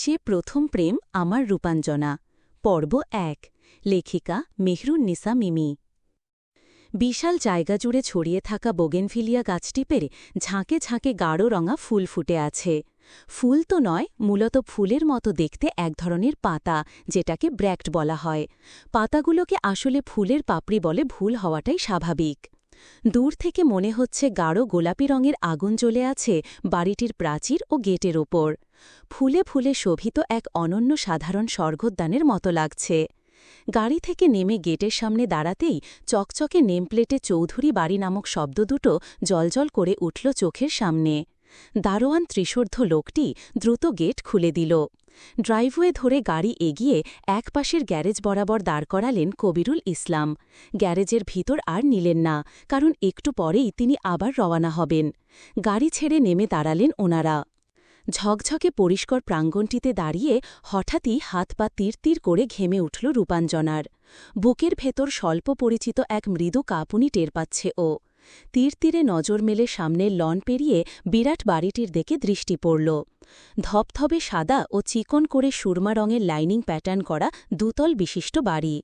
সে প্রথম প্রেম আমার রূপাঞ্জনা পর্ব ১ লেখিকা মেহরুন্নিসা মিমি বিশাল জায়গা জুড়ে ছড়িয়ে থাকা বোগেনভিলিয়া গাছটি পেরে ঝাঁকে ঝাঁকে গাঢ় রঙা ফুল ফুটে আছে। ফুল তো নয়, মূলত ফুলের মতো দেখতে এক ধরনের পাতা, যেটাকে ব্র্যাক্ট বলা হয়। পাতাগুলোকে আসলে ফুলের পাপড়ি বলে ভুল হওয়াটাই স্বাভাবিক। দূর থেকে মনে হচ্ছে গাঢ় গোলাপি রঙের আগুন জ্বলে আছে বাড়িটির প্রাচীর ও গেটের ওপর। ফুলে ফুলে শোভিত এক অনন্য সাধারণ স্বর্গোদ্যানের মতো লাগছে। গাড়ি থেকে নেমে গেটের সামনে দাঁড়াতেই চকচকে নেমপ্লেটে চৌধুরী বাড়ি নামক শব্দ দুটো জলজল করে উঠল চোখের সামনে। দারোয়ান ত্রিশোর্ধ্ব লোকটি দ্রুত গেট খুলে দিল। ড্রাইভওয়ে ধরে গাড়ি এগিয়ে এক পাশের গ্যারেজ বরাবর দাঁড় করালেন কবিরুল ইসলাম। গ্যারেজের ভিতর আর নিলেন না, কারণ একটু পরেই তিনি আবার রওনা হবেন। গাড়ি ছেড়ে নেমে দাঁড়ালেন ওনারা। ঝকঝকে পরিষ্কার প্রাঙ্গণটিতে দাঁড়িয়ে হঠাৎই হাত পা তীর তীর করে ঘেমে উঠল রূপাঞ্জনার। বুকের ভেতর স্বল্প পরিচিত এক মৃদু কাঁপুনি টের পাচ্ছে ও। তীর তীরে নজর মেলে সামনের লন পেরিয়ে বিরাট বাড়িটির দিকে দৃষ্টি পড়ল। ধপধপে সাদা ও চিকন করে সুরমা রঙের লাইনিং প্যাটার্ন করা দুতল বিশিষ্ট বাড়ি।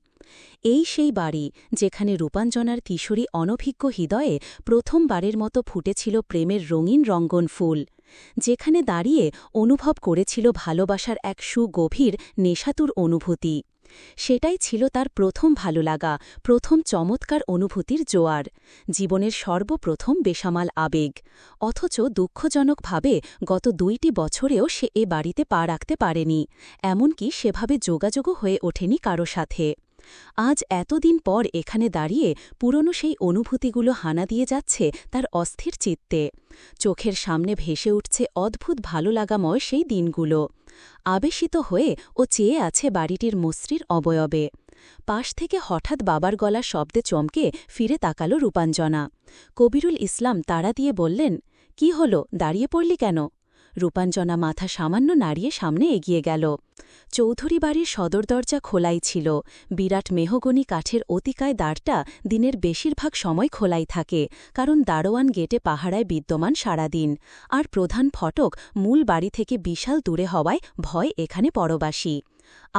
এই সেই বাড়ি যেখানে রূপাঞ্জনার কিশোরী অনভিজ্ঞ হৃদয়ে প্রথমবারের মতো ফুটেছিল প্রেমের রঙিন রঙ্গন ফুল। যেখানে দাঁড়িয়ে অনুভব করেছিল ভালোবাসার এক সুগভীর নেশাতুর অনুভূতি। সেটাই ছিল তার প্রথম ভালো লাগা, প্রথম চমৎকার অনুভূতির জোয়ার, জীবনের সর্বপ্রথম বেসামাল আবেগ। অথচ দুঃখজনকভাবে গত ২টি বছরেও সে এ বাড়িতে পা রাখতে পারেনি, এমনকি সেভাবে যোগাযোগও হয়ে ওঠেনি কারো সাথে। আজ এতদিন পর এখানে দাঁড়িয়ে পুরনো সেই অনুভূতিগুলো হানা দিয়ে যাচ্ছে তার অস্থির চিত্তে। চোখের সামনে ভেসে উঠছে অদ্ভুত ভালো লাগাময় সেই দিনগুলো। আবেশিত হয়ে ও চেয়ে আছে বাড়িটির মসৃণ অবয়বে। পাশ থেকে হঠাৎ বাবার গলা শব্দে চমকে ফিরে তাকাল রূপাঞ্জনা। কবিরুল ইসলাম তাড়া দিয়ে বললেন, কি হলো, দাঁড়িয়ে পড়লি কেন? রূপাঞ্জনা মাথা সামান্য নাড়িয়ে সামনে এগিয়ে গেল। চৌধুরী বাড়ির সদর দরজা খোলাই ছিল। বিরাট মেহগনি কাঠের অতিকায় দ্বারটা দিনের বেশিরভাগ সময় খোলাই থাকে, কারণ দারোয়ান গেটে পাহারায় বিদ্যমান সারাদিন। আর প্রধান ফটক মূল বাড়ি থেকে বিশাল দূরে হওয়ায় ভয় এখানে পরবাসী।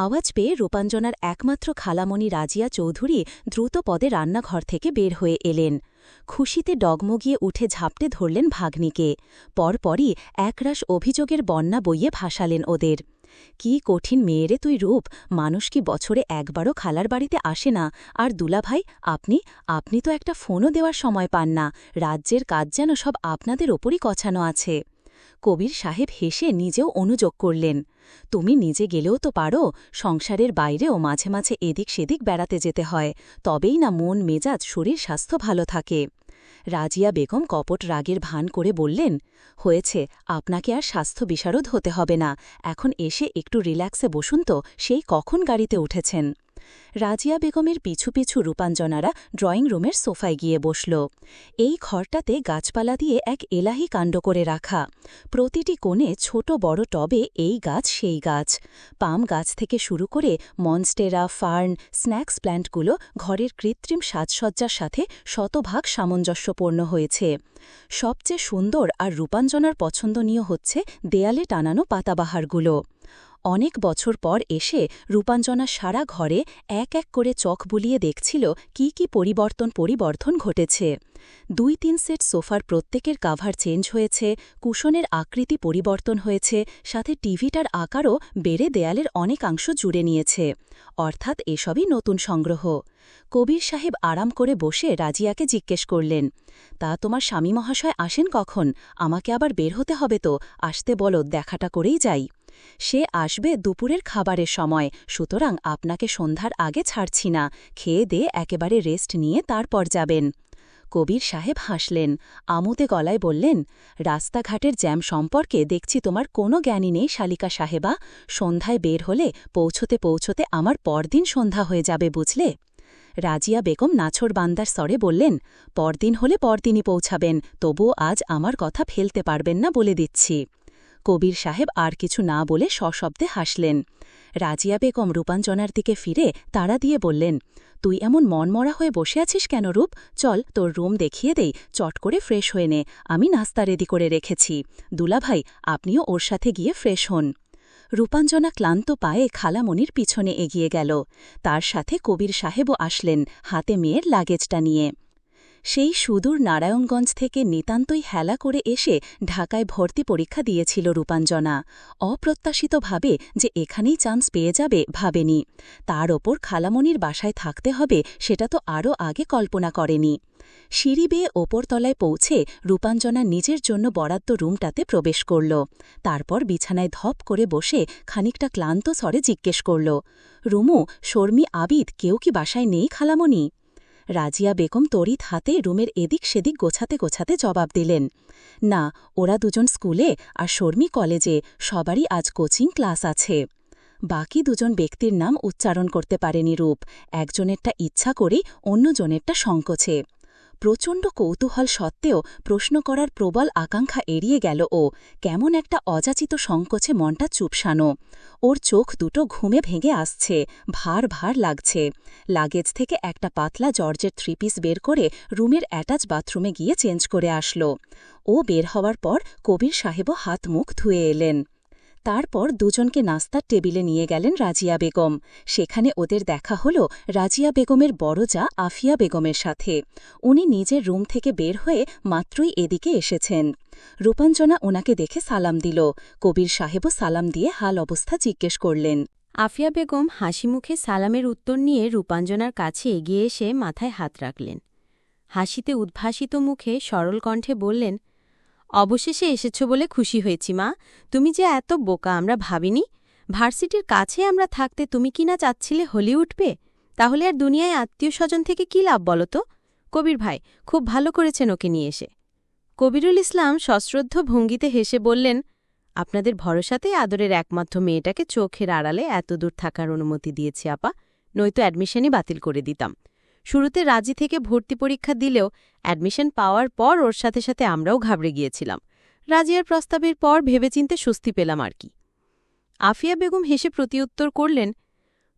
আওয়াজ পেয়ে রূপাঞ্জনার একমাত্র খালামণি রাজিয়া চৌধুরী দ্রুত পদে রান্নাঘর থেকে বের হয়ে এলেন। খুশিতে ডগমগিয়ে উঠে ঝাপটে ধরলেন ভাগ্নিকে। পরপরই একরাশ অভিযোগের বন্যা বইয়ে ভাসালেন ওদের। কি কঠিন মেয়েরে তুই রূপ, মানুষ কি বছরে একবারও খালার বাড়িতে আসে না? আর দুলাভাই, আপনি তো একটা ফোনও দেওয়ার সময় পান না। রাজ্যের কাজ যেন সব আপনাদের ওপরই কছানো আছে। কবির সাহেব হেসে নিজেও অনুযোগ করলেন, তুমি নিজে গেলেও তো পারো, সংসারের বাইরেও মাঝে মাঝে এদিক সেদিক বেড়াতে যেতে হয়, তবেই না মন মেজাজ শরীর স্বাস্থ্য ভালো থাকে। রাজিয়া বেগম কপট রাগের ভান করে বললেন, হয়েছে, আপনাকে আর স্বাস্থ্য বিশারদ হতে হবে না, এখন এসে একটু রিল্যাক্সে বসুন তো, সেই কখন গাড়িতে উঠেছেন। রাজিয়া বেগমের পিছু পিছু রূপাঞ্জনারা ড্রয়িং রুমের সোফায় গিয়ে বসল। এই ঘরটাতে গাছপালা দিয়ে এক এলাহি কাণ্ড করে রাখা। প্রতিটি কোণে ছোট বড় টবে এই গাছ সেই গাছ। পাম গাছ থেকে শুরু করে মনস্টেরা, ফার্ন, স্ন্যাক্স প্ল্যান্টগুলো ঘরের কৃত্রিম সাজসজ্জার সাথে শতভাগ সামঞ্জস্যপূর্ণ হয়েছে। সবচেয়ে সুন্দর আর রূপাঞ্জনার পছন্দনীয় হচ্ছে দেয়ালে টানানো পাতাবাহারগুলো। অনেক বছর পর এসে রূপাঞ্জনা সারা ঘরে এক এক করে চোখ বুলিয়ে দেখছিল কি কি পরিবর্তন ঘটেছে। ২-৩ সেট সোফার প্রত্যেকের কাভার চেঞ্জ হয়েছে, কুশনের আকৃতি পরিবর্তন হয়েছে, সাথে টিভিটার আকারও বেড়ে দেয়ালের অনেকাংশ জুড়ে নিয়েছে। অর্থাৎ এসবই নতুন সংগ্রহ। কবির সাহেব আরাম করে বসে রাজিয়াকে জিজ্ঞেস করলেন, তা তোমার স্বামী মহাশয় আসেন কখন? আমাকে আবার বের হতে হবে তো, আসতে বলো, দেখাটা করেই যাই। সে আসবে দুপুরের খাবারের সময়, সুতরাং আপনাকে সন্ধ্যার আগে ছাড়ছি না, খেয়ে দিয়ে একেবারে রেস্ট নিয়ে তারপর যাবেন। কবির সাহেব হাসলেন, আমোদে গলায় বললেন, রাস্তাঘাটের জ্যাম সম্পর্কে দেখছি তোমার কোনো জ্ঞানই নেই শালিকা সাহেবা। সন্ধ্যায় বের হলে পৌঁছতে পৌঁছতে আমার পরদিন সন্ধ্যা হয়ে যাবে, বুঝলে? রাজিয়া বেগম নাছোড়বান্দার স্বরে বললেন, পরদিন হলে পরদিনই পৌঁছাবেন, তবুও আজ আমার কথা ফেলতে পারবেন না বলে দিচ্ছি। কবির সাহেব আর কিছু না বলে সশব্দে হাসলেন। রাজিয়া বেগম রূপাঞ্জনার দিকে ফিরে তাড়া দিয়ে বললেন, তুই এমন মনমরা হয়ে বসে আছিস কেন রূপ? চল, তোর রুম দেখিয়ে দেই, চট করে ফ্রেশ হয়ে নে, আমি নাস্তা রেডি করে রেখেছি। দুলাভাই, আপনিও ওর সাথে গিয়ে ফ্রেশ হন। রূপাঞ্জনা ক্লান্ত পায়ে খালামণির পিছনে এগিয়ে গেল। তার সাথে কবির সাহেবও আসলেন, হাতে মেয়ের লাগেজটা নিয়ে। সেই সুদূর নারায়ণগঞ্জ থেকে নিতান্তই হেলা করে এসে ঢাকায় ভর্তি পরীক্ষা দিয়েছিল রূপাঞ্জনা। অপ্রত্যাশিতভাবে যে এখানেই চান্স পেয়ে যাবে ভাবেনি। তার ওপর খালামণির বাসায় থাকতে হবে সেটা তো আরও আগে কল্পনা করেনি। সিঁড়ি বেয়ে ওপরতলায় পৌঁছে রূপাঞ্জনা নিজের জন্য বরাদ্দ রুমটাতে প্রবেশ করল। তারপর বিছানায় ধপ করে বসে খানিকটা ক্লান্ত স্বরে জিজ্ঞেস করল, রুমু, শর্মি, আবিদ কেউ কি বাসায় নেই খালামণি? রাজিয়া বেগম তড়িৎ হাতে রুমের এদিক সেদিক গোছাতে গোছাতে জবাব দিলেন, না, ওরা দুজন স্কুলে আর শর্মি কলেজে, সবারই আজ কোচিং ক্লাস আছে। বাকি দুজন ব্যক্তির নাম উচ্চারণ করতে পারেনি রূপ, একজনেরটা ইচ্ছা করেই, অন্যজনেরটা সংকোচে। প্রচণ্ড কৌতূহল সত্ত্বেও প্রশ্ন করার প্রবল আকাঙ্ক্ষা এড়িয়ে গেল ও, কেমন একটা অযাচিত সংকোচে মনটা চুপসানো। ওর চোখ দুটো ঘুমে ভেঙে আসছে, ভার ভার লাগছে। লাগেজ থেকে একটা পাতলা জর্জের 3 পিস বের করে রুমের অ্যাটাচ বাথরুমে গিয়ে চেঞ্জ করে আসল। ও বের হওয়ার পর কবির সাহেবও হাত মুখ ধুয়ে এলেন। তারপর দুজনকে নাস্তার টেবিলে নিয়ে গেলেন রাজিয়া বেগম। সেখানে ওদের দেখা হল রাজিয়া বেগমের বড় যা আফিয়া বেগমের সাথে। উনি নিজের রুম থেকে বের হয়ে মাত্রই এদিকে এসেছেন। রূপাঞ্জনা ওনাকে দেখে সালাম দিল। কবির সাহেবও সালাম দিয়ে হাল অবস্থা জিজ্ঞেস করলেন। আফিয়া বেগম হাসিমুখে সালামের উত্তর নিয়ে রূপাঞ্জনার কাছে এগিয়ে এসে মাথায় হাত রাখলেন। হাসিতে উদ্ভাসিত মুখে সরল কণ্ঠে বললেন, অবশেষে এসেছ বলে খুশি হয়েছি মা। তুমি যে এত বোকা আমরা ভাবিনি। ভার্সিটির কাছে আমরা থাকতে তুমি কি না চাচ্ছিলে হলি উঠবে? তাহলে আর দুনিয়ায় আত্মীয় স্বজন থেকে কি লাভ বলো তো? কবির ভাই খুব ভালো করেছেন ওকে নিয়ে এসে। কবিরুল ইসলাম সশ্রদ্ধ ভঙ্গিতে হেসে বললেন, আপনাদের ভরসাতেই আদরের একমাত্র মেয়েটাকে চোখের আড়ালে এত দূর থাকার অনুমতি দিয়েছি আপা, নয়তো অ্যাডমিশনই বাতিল করে দিতাম। শুরুতে রাজি থেকে ভর্তি পরীক্ষা দিলেও অ্যাডমিশন পাওয়ার পর ওর সাথে সাথে আমরাও ঘাবড়ে গিয়েছিলাম। রাজিয়ার প্রস্তাবের পর ভেবেচিন্তে স্বস্তি পেলাম আর কি। আফিয়া বেগম হেসে প্রতিউত্তর করলেন,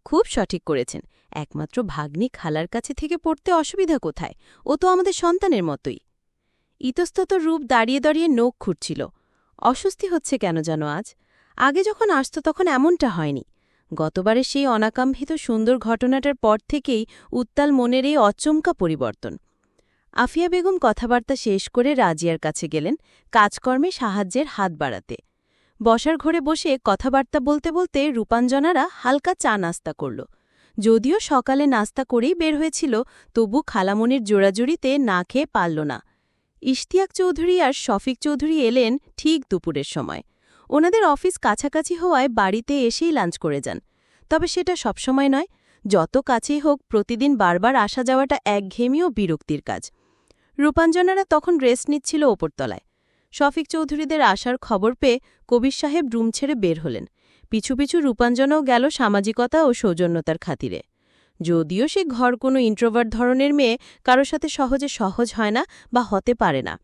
খুব সঠিক করেছেন। একমাত্র ভাগ্নি খালার কাছে থেকে পড়তে অসুবিধা কোথায়? ও তো আমাদের সন্তানের মতোই। ইতস্তত রূপ দাঁড়িয়ে দাঁড়িয়ে নখ খুঁড়ছিল। অস্বস্তি হচ্ছে কেন জানো আজ? আগে যখন আসত তখন এমনটা হয়নি। গতবারের সেই অনাকাঙ্ক্ষিত সুন্দর ঘটনাটার পর থেকেই উত্তাল মনের এই অচমকা পরিবর্তন। আফিয়া বেগম কথাবার্তা শেষ করে রাজিয়ার কাছে গেলেন কাজকর্মে সাহায্যের হাত বাড়াতে। বসার ঘরে বসে কথাবার্তা বলতে বলতে রূপাঞ্জনারা হালকা চা নাস্তা করল। যদিও সকালে নাস্তা করেই বের হয়েছিল, তবু খালামণির জোড়াজুড়িতে না খেয়ে পারল না। ইশতিয়াক চৌধুরী আর শফিক চৌধুরী এলেন ঠিক দুপুরের সময়। ওনাদের অফিস কাছাকাছি হওয়ায় বাড়িতে এসেই লাঞ্চ করে যান। তবে সেটা সবসময় নয়। যত কাছেই হোক, প্রতিদিন বারবার আসা যাওয়াটা একঘেয়েমি ও বিরক্তির কাজ। রূপাঞ্জনারা তখন রেস্ট নিচ্ছিল ওপরতলায়। শফিক চৌধুরীদের আসার খবর পেয়ে কবির সাহেব রুম ছেড়ে বের হলেন। পিছু পিছু রূপাঞ্জনাও গেল সামাজিকতা ও সৌজন্যতার খাতিরে। যদিও সে ঘর কোনো ইন্ট্রোভার্ট ধরনের মেয়ে, কারো সাথে সহজে সহজ হয় না বা হতে পারে না।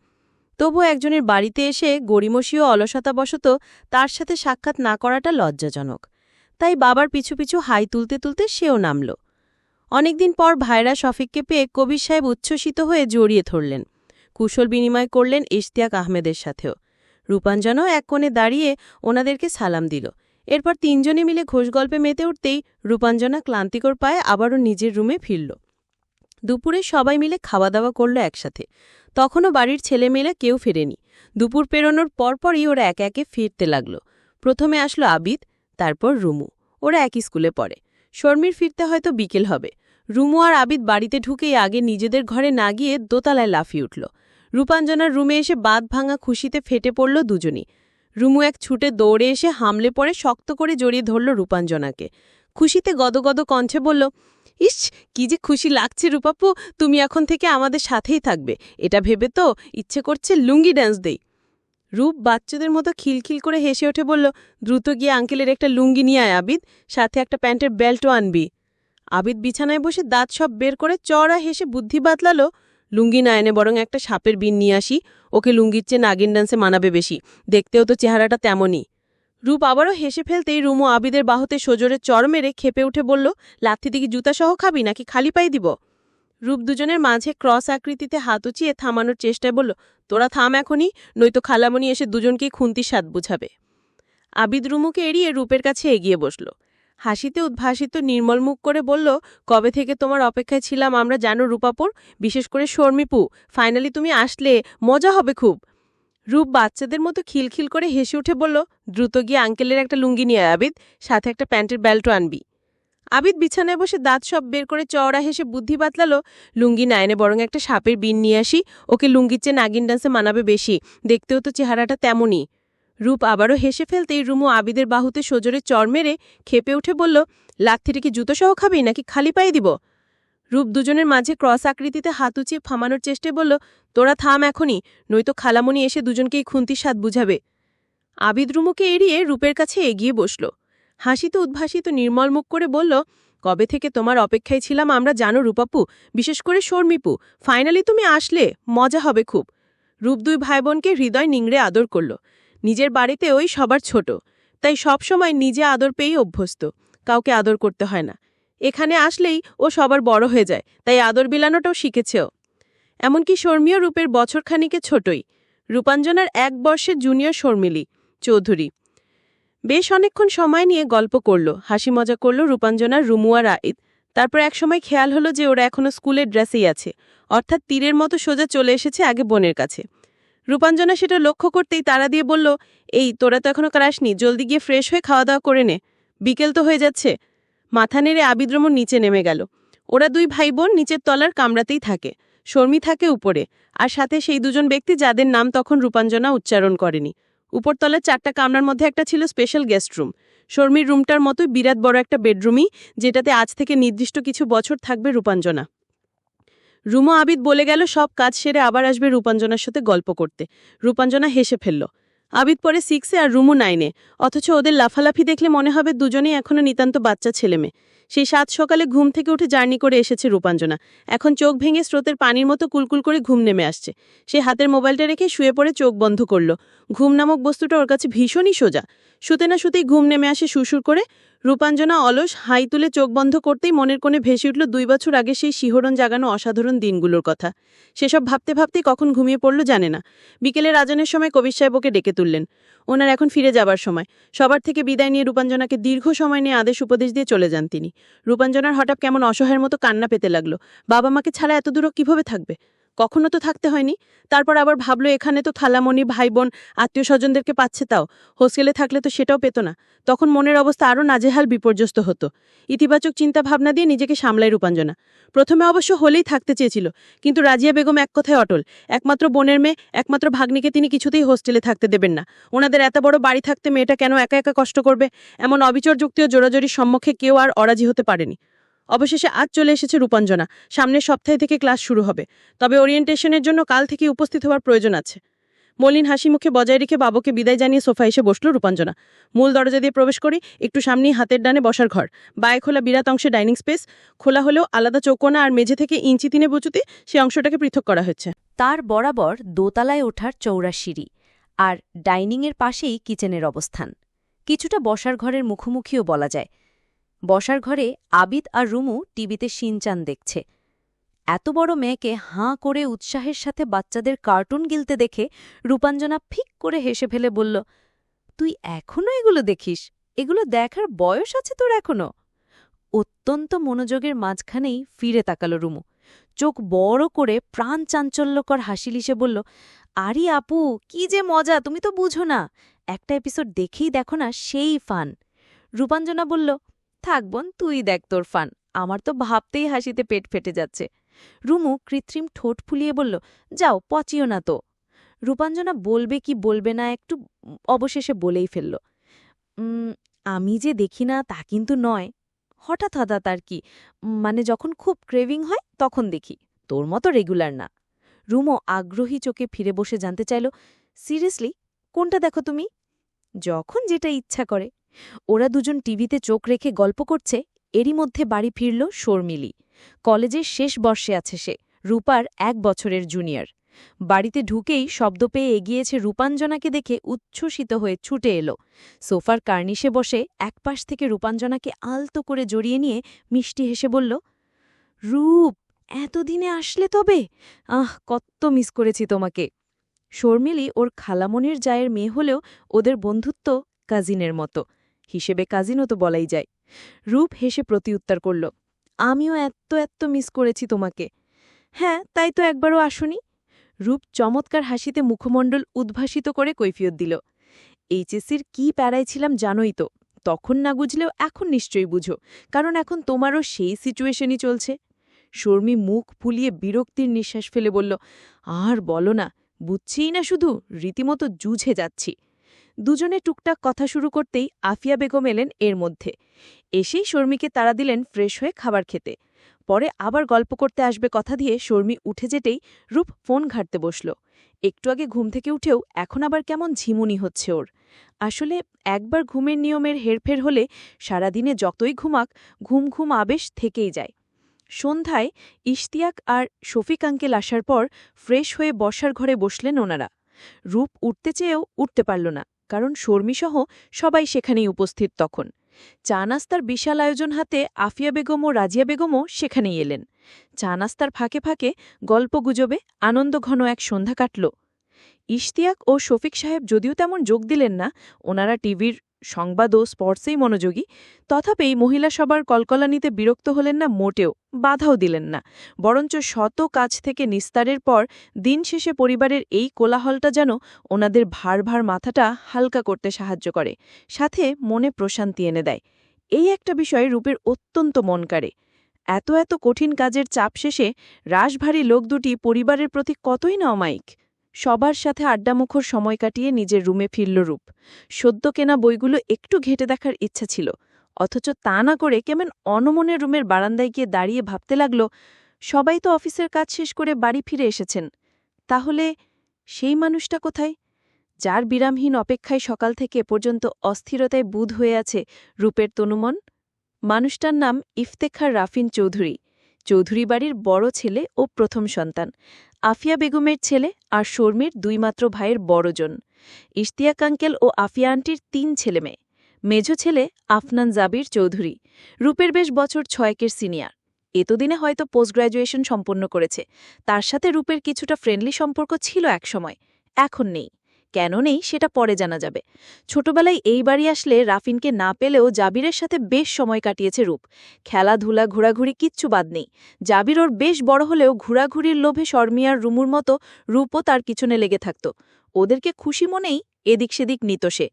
তবু একজনের বাড়িতে এসে গড়িমসি ও অলসতাবশত তার সাথে সাক্ষাৎ না করাটা লজ্জাজনক। তাই বাবার পিছু পিছু হাই তুলতে তুলতে সেও নামল। অনেকদিন পর ভাইরা শফিককে পেয়ে কবির সাহেব উচ্ছ্বসিত হয়ে জড়িয়ে ধরলেন। কুশল বিনিময় করলেন ইশতিয়াক আহমেদের সাথেও। রূপাঞ্জনাও এক কোণে দাঁড়িয়ে ওনাদেরকে সালাম দিল। এরপর তিনজনে মিলে ঘোষগল্পে মেতে উঠতেই রূপাঞ্জনা ক্লান্তিকর পায়ে আবারও নিজের রুমে ফিরল। দুপুরে সবাই মিলে খাওয়া দাওয়া করল একসাথে। তখনও বাড়ির ছেলেমেয়েরা কেউ ফেরেনি। দুপুর পেরোনোর পরপরই ওরা একে একে ফিরতে লাগল। প্রথমে আসলো আবিদ, তারপর রুমু। ওরা একই স্কুলে পড়ে। শর্মির ফিরতে হয়তো বিকেল হবে। রুমু আর আবিদ বাড়িতে ঢুকেই আগে নিজেদের ঘরে না গিয়ে দোতলায় লাফিয়ে উঠল। রূপাঞ্জনার রুমে এসে বাঁধ ভাঙা খুশিতে ফেটে পড়ল দুজনই। রুমু এক ছুটে দৌড়ে এসে হামলে পড়ে শক্ত করে জড়িয়ে ধরল রূপাঞ্জনাকে। খুশিতে গদগদ কণ্ঠে বলল, ইস, কি যে খুশি লাগছে রূপাপু, তুমি এখন থেকে আমাদের সাথেই থাকবে। এটা ভেবে তো ইচ্ছে করছে লুঙ্গি ড্যান্স দেই। রূপ বাচ্চাদের মতো খিলখিল করে হেসে ওঠে বলল, দ্রুত গিয়ে আঙ্কেলের একটা লুঙ্গি নিয়ে আয় আবিদ, সাথে একটা প্যান্টের বেল্টও আনবি। আবিদ বিছানায় বসে দাঁত সব বের করে চড়া হেসে বুদ্ধি বাতলালো, লুঙ্গি না এনে বরং একটা সাপের বিন নিয়ে আসি, ওকে লুঙ্গির চেয়ে নাগিন ডান্সে মানাবে বেশি, দেখতেও তো চেহারাটা তেমনই। রূপ আবারও হেসে ফেলতেই রুমু আবিদের বাহুতে সজোরে চড় মেরে খেপে উঠে বলল, লাথি দিকে জুতাসহ খাবি নাকি খালি পাই দিব? রূপ দুজনের মাঝে ক্রস আকৃতিতে হাত উঁচিয়ে থামানোর চেষ্টায় বলল, তোরা থাম এখনই, নয়তো খালামণি এসে দুজনকেই খুন্তির স্বাদ বুঝাবে। আবিদ রুমুকে এড়িয়ে রূপের কাছে এগিয়ে বসল। হাসিতে উদ্ভাসিত নির্মল মুখ করে বলল, কবে থেকে তোমার অপেক্ষায় ছিলাম আমরা, জানো রূপাপুর, বিশেষ করে শর্মিপু, ফাইনালি তুমি আসলে, মজা হবে খুব। রূপ বাচ্চাদের মতো খিলখিল করে হেসে উঠে বলল, দ্রুত গিয়ে আঙ্কেলের একটা লুঙ্গি নিয়ে আয় আবিদ, সাথে একটা প্যান্টের বেল্টও আনবি। আবিদ বিছানায় বসে দাঁত সব বের করে চওড়া হেসে বুদ্ধি বাতলালো, লুঙ্গি না এনে বরং একটা সাপের বিন নিয়ে আসি, ওকে লুঙ্গির চেয়ে নাগিন ডান্সে মানাবে বেশি, দেখতেও তো চেহারাটা তেমনই। রূপ আবারও হেসে ফেলতেই রুমু আবিদের বাহুতে সজোরে চড় মেরে খেপে উঠে বলল, লাথিটা কি জুতো সহ খাবি নাকি খালি পায়ে দিব? রূপ দুজনের মাঝে ক্রস আকৃতিতে হাত উঁচিয়ে থামানোর চেষ্টায় বলল, তোরা থাম এখনই, নয়তো খালামণি এসে দুজনকেই খুন্তির স্বাদ বুঝাবে। আবিদ রুমুকে এড়িয়ে রূপের কাছে এগিয়ে বসল। হাসিতে উদ্ভাসিত নির্মল মুখ করে বলল, কবে থেকে তোমার অপেক্ষায় ছিলাম আমরা, জানো রূপাপু, বিশেষ করে শর্মিপু, ফাইনালি তুমি আসলে, মজা হবে খুব। রূপ দুই ভাই বোনকে হৃদয় নিংড়ে আদর করল। নিজের বাড়িতে ওই সবার ছোট, তাই সবসময় নিজে আদর পেয়েই অভ্যস্ত, কাউকে আদর করতে হয় না। এখানে আসলেই ও সবার বড় হয়ে যায়, তাই আদর বিলানোটাও শিখেছেও। এমনকি শর্মীয় রূপের বছরখানিকে ছোটই। রূপাঞ্জনার 1 বর্ষের জুনিয়র শর্মিলী চৌধুরী। বেশ অনেকক্ষণ সময় নিয়ে গল্প করল, হাসি মজা করল রূপাঞ্জনার রুমু আর আইদ। তারপর একসময় খেয়াল হলো যে ওরা এখনো স্কুলের ড্রেসেই আছে, অর্থাৎ তীরের মতো সোজা চলে এসেছে আগে বোনের কাছে। রূপাঞ্জনা সেটা লক্ষ্য করতেই তাড়া দিয়ে বলল, এই তোরা তো এখনো ক্রাসনি, জলদি গিয়ে ফ্রেশ হয়ে খাওয়া দাওয়া করে নে, বিকেল তো হয়ে যাচ্ছে। মাথা নেড়ে আবিদ রুমুর নিচে নেমে গেল। ওরা দুই ভাই বোন নিচের তলার কামরাতেই থাকে, শর্মি থাকে উপরে, আর সাথে সেই দুজন ব্যক্তি যাদের নাম তখন রূপাঞ্জনা উচ্চারণ করেনি। উপরতলার 4টা কামরার মধ্যে একটা ছিল স্পেশাল গেস্ট রুম, শর্মির রুমটার মতোই বিরাট বড় একটা বেডরুমই, যেটাতে আজ থেকে নির্দিষ্ট কিছু বছর থাকবে রূপাঞ্জনা। রুমু আবিদ বলে গেল সব কাজ সেরে আবার আসবে রূপাঞ্জনার সাথে গল্প করতে। রূপাঞ্জনা হেসে ফেলল। আবিদ পরে 6-এ আর রুমু 9-এ, অথচ ওদের লাফালাফি দেখলে মনে হবে দুজনেই এখনো নিতান্ত বাচ্চা ছেলেমেয়ে। সেই 7 সকালে ঘুম থেকে উঠে জার্নি করে এসেছে রূপাঞ্জনা, এখন চোখ ভেঙে স্রোতের পানির মতো কুলকুল করে ঘুম নেমে আসছে। সে হাতের মোবাইলটা রেখে শুয়ে পড়ে চোখ বন্ধ করল। ঘুম নামক বস্তুটা ওর কাছে ভীষণই সোজা, শুতে না শুতেই ঘুম নেমে আসে সুরসুর করে। রূপাঞ্জনা অলস হাই তুলে চোখ বন্ধ করতেই মনের কোণে ভেসে উঠল 2 বছর আগে সেই শিহরণ জাগানো অসাধারণ দিনগুলোর কথা। সেসব ভাবতে ভাবতেই কখন ঘুমিয়ে পড়ল জানে না। বিকেলের আজানের সময় কবির সাহেব ওকে ডেকে তুললেন। ওনার এখন ফিরে যাবার সময়। সবার থেকে বিদায় নিয়ে রূপাঞ্জনাকে দীর্ঘ সময় নিয়ে আদেশ উপদেশ দিয়ে চলে যান তিনি। রূপাঞ্জনার হঠাৎ কেমন অসহায়ের মতো কান্না পেতে লাগলো। বাবা মাকে ছাড়া এত দূর কিভাবে থাকবে? কখনো তো থাকতে হয়নি। তারপর আবার ভাবলো এখানে তো খালামণি, ভাই বোন, আত্মীয় স্বজনদেরকে পাচ্ছে, তাও হোস্টেলে থাকলে তো সেটাও পেত না। তখন মনের অবস্থা আরও নাজেহাল বিপর্যস্ত হতো। ইতিবাচক চিন্তা ভাবনা দিয়ে নিজেকে সামলায় রূপাঞ্জনা। প্রথমে অবশ্য হলেই থাকতে চেয়েছিল, কিন্তু রাজিয়া বেগম এক কথায় অটল। একমাত্র বোনের মেয়ে, একমাত্র ভাগ্নিকে তিনি কিছুতেই হোস্টেলে থাকতে দেবেন না। ওনাদের এত বড় বাড়ি থাকতে মেয়েটা কেন একা একা কষ্ট করবে? এমন অবিচর যুক্তি ও জোরাজোরির সম্মুখে কেউ আর অরাজি হতে পারেনি। অবশেষে আজ চলে এসেছে রূপাঞ্জনা। সামনের সপ্তাহে থেকে ক্লাস শুরু হবে, তবে ওরিয়েন্টেশনের জন্য কাল থেকে উপস্থিত হওয়ার প্রয়োজন আছে। মলিন হাসি মুখে বজায় রেখে বাবুকে বিদায় জানিয়ে সোফা এসে বসল রূপাঞ্জনা। মূল দরজা দিয়ে প্রবেশ করি একটু সামনেই হাতের ডানে বসার ঘর, বায়ে খোলা বিরাট অংশে ডাইনিং স্পেস, খোলা হলেও আলাদা চৌকোনা আর মেঝে থেকে ইঞ্চি 3 বুচুতে সে অংশটাকে পৃথক করা হয়েছে। তার বরাবর দোতলায় ওঠার চৌড়া সিঁড়ি, আর ডাইনিংয়ের পাশেই কিচেনের অবস্থান। কিছুটা বসার ঘরের মুখোমুখিও বলা যায়। বসার ঘরে আবিদ আর রুমু টিভিতে শিনচান দেখছে। এত বড় মেয়েকে হাঁ করে উৎসাহের সাথে বাচ্চাদের কার্টুন গিলতে দেখে রূপাঞ্জনা ফিক করে হেসে ফেলে বলল, তুই এখনো এগুলো দেখিস? এগুলো দেখার বয়স আছে তোর এখনো? অত্যন্ত মনোযোগের মাঝখানেই ফিরে তাকালো রুমু। চোখ বড় করে প্রাণ চাঞ্চল্যকর হাসি লিশে বলল, আরে আপু, কি যে মজা, তুমি তো বুঝো না। একটা এপিসোড দেখেই দেখো না, সেই ফান। রূপাঞ্জনা বলল, থাক বোন, তুই দেখ তোর ফান, আমার তো ভাবতেই হাসিতে পেট ফেটে যাচ্ছে। রুমু কৃত্রিম ঠোঁট ফুলিয়ে বলল, যাও পচিও না তো। রূপাঞ্জনা বলবে কি বলবে না একটু অবশেষে বলেই ফেলল, আমি যে দেখি না তা কিন্তু নয়, হঠাৎ হঠাৎ আর কি, মানে যখন খুব ক্রেভিং হয় তখন দেখি, তোর মতো রেগুলার না। রুমো আগ্রহী চোখে ফিরে বসে জানতে চাইল, সিরিয়াসলি কোনটা দেখো তুমি? যখন যেটা ইচ্ছা করে। ওরা দুজন টিভিতে চোখ রেখে গল্প করছে, এরই মধ্যে বাড়ি ফিরল শর্মিলী। কলেজের শেষ বর্ষে আছে সে, রূপার 1 বছরের জুনিয়র। বাড়িতে ঢুকেই শব্দ পেয়ে এগিয়েছে রূপাঞ্জনাকে দেখে উচ্ছ্বসিত হয়ে ছুটে এলো। সোফার কার্নিশে বসে একপাশ থেকে রূপাঞ্জনাকে আলতো করে জড়িয়ে নিয়ে মিষ্টি হেসে বলল, রূপ, এতদিনে আসলে তবে? কত মিস করেছি তোমাকে। শর্মিলী ওর খালামণির জায়ের মেয়ে হলেও ওদের বন্ধুত্ব কাজিনের মতো। হিসেবে কাজিনও তো বলাই যায়। রূপ হেসে প্রতিউত্তর করল, আমিও এত এত মিস করেছি তোমাকে। হ্যাঁ, তাই তো একবারও আসুনি। রূপ চমৎকার হাসিতে মুখমণ্ডল উদ্ভাসিত করে কৈফিয়ত দিল, এইচএসসির কি প্যারায় ছিলাম জানোই তো। তখন না বুঝলেও এখন নিশ্চয়ই বুঝো, কারণ এখন তোমারও সেই সিচুয়েশনই চলছে। শর্মী মুখ ফুলিয়ে বিরক্তির নিঃশ্বাস ফেলে বলল, আর বলো না, বুঝছিই না, শুধু রীতিমতো জুঝে যাচ্ছি। দুজনে টুকটাক কথা শুরু করতেই আফিয়া বেগম এলেন এর মধ্যে। এসেই শর্মীকে তাড়া দিলেন ফ্রেশ হয়ে খাবার খেতে। পরে আবার গল্প করতে আসবে কথা দিয়ে শর্মী উঠে যেতেই রূপ ফোন ঘাঁটতে বসল। একটু আগে ঘুম থেকে উঠেও এখন আবার কেমন ঝিমুনি হচ্ছে ওর। আসলে একবার ঘুমের নিয়মের হেরফের হলে সারাদিনে যতই ঘুমাক, ঘুম ঘুম আবেশ থেকেই যায়। সন্ধ্যায় ইশতিয়াক আর শফিক আঙ্কেল আসার পর ফ্রেশ হয়ে বসার ঘরে বসলেন ওনারা। রূপ উঠতে চেয়েও উঠতে পারল না, কারণ শর্মীসহ সবাই সেখানেই উপস্থিত তখন। চা নাস্তার বিশাল আয়োজন হাতে আফিয়া বেগম ও রাজিয়া বেগমও সেখানেই এলেন। চা নাস্তার ফাঁকে ফাঁকে গল্পগুজবে আনন্দঘন এক সন্ধ্যা কাটল। ইশতিয়াক ও শফিক সাহেব যদিও তেমন যোগ দিলেন না, ওনারা টিভির সংবাদ ও স্পোর্টসেই মনোযোগী। তথাপি মহিলা সবার কলকলানিতে বিরক্ত হলেন না মোটেও, বাধাও দিলেন না, বরঞ্চ শত কাজ থেকে নিস্তারের পর দিন শেষে পরিবারের এই কোলাহলটা যেন ওনাদের ভার ভার মাথাটা হালকা করতে সাহায্য করে, সাথে মনে প্রশান্তি এনে দেয়। এই একটা বিষয় রূপের অত্যন্ত মন কাড়ে। এত এত কঠিন কাজের চাপ শেষে রাশভারী লোক দুটি পরিবারের প্রতি কতই না অমায়িক। সবার সাথে আড্ডামুখর সময় কাটিয়ে নিজের রুমে ফিরল রূপ। সদ্য কেনা বইগুলো একটু ঘেঁটে দেখার ইচ্ছা ছিল, অথচ তা না করে কেমন অনমনে রুমের বারান্দায় গিয়ে দাঁড়িয়ে ভাবতে লাগল, সবাই তো অফিসের কাজ শেষ করে বাড়ি ফিরে এসেছেন, তাহলে সেই মানুষটা কোথায়, যার বিরামহীন অপেক্ষায় সকাল থেকে এ পর্যন্ত অস্থিরতায় বুঁদ হয়ে আছে রূপের তনুমন? মানুষটার নাম ইফতেখার রাফিন চৌধুরী, চৌধুরী বাড়ির বড় ছেলে ও প্রথম সন্তান, আফিয়া বেগমের ছেলে আর শর্মীর দুইমাত্র ভাইয়ের বড়জন। ইশতিয়াক আঙ্কেল ও আফিয়া আন্টির ৩ ছেলেমেয়ে। মেজ ছেলে আফনান জাবির চৌধুরী, রূপের বেশ বছর ৬-এর সিনিয়র। এতদিনে হয়তো পোস্ট গ্র্যাজুয়েশন সম্পন্ন করেছে। তার সাথে রূপের কিছুটা ফ্রেন্ডলি সম্পর্ক ছিল একসময়, এখন নেই। কেন নেই সেটা পরে জানা যাবে। ছোটবেলায় এই বাড়ি আসলে রাফিনকে না পেলেও জাবিরের সাথে বেশ সময় কাটিয়েছে রূপ। খেলাধুলা, ঘোরাঘুরি কিচ্ছু বাদ নেই। জাবির ওর বেশ বড় হলেও ঘোরাঘুরির লোভে শর্মিয়ার রুমুর মতো রূপও তার পিছনে লেগে থাকত। ওদেরকে খুশি মনেই এদিক সেদিক নিত সে।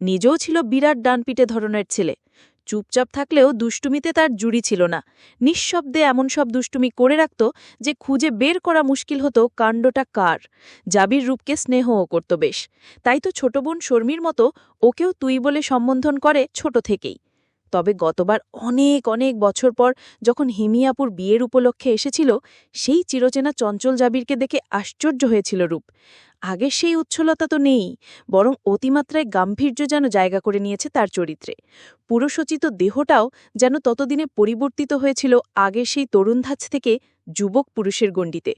নিজেও ছিল বিরাট ডানপিটে ধরনের ছেলে। চুপচাপ থাকলেও দুষ্টুমিতে তার জুড়ি ছিল না। নিঃশব্দে এমন সব দুষ্টুমি করে রাখত যে খুঁজে বের করা মুশকিল হতো কাণ্ডটা কার। জাবির রূপকে স্নেহও করত বেশ, তাই তো ছোট বোন শর্মীর মতো ওকেও তুই বলে সম্বোধন করে ছোট থেকেই। তবে গতবার অনেক অনেক বছর পর যখন হিমিয়াপুর বিয়ের উপলক্ষে এসেছিল, সেই চিরচেনা চঞ্চল জাবিরকে দেখে আশ্চর্য হয়েছিল রূপ। আগের সেই উচ্ছলতা তো নেই, বরং অতিমাত্রায় গাম্ভীর্য যেন জায়গা করে নিয়েছে তার চরিত্রে। পুরুষোচিত দেহটাও যেন ততদিনে পরিবর্তিত হয়েছিল আগের সেই তরুণধাঁচ থেকে যুবক পুরুষের গণ্ডিতে।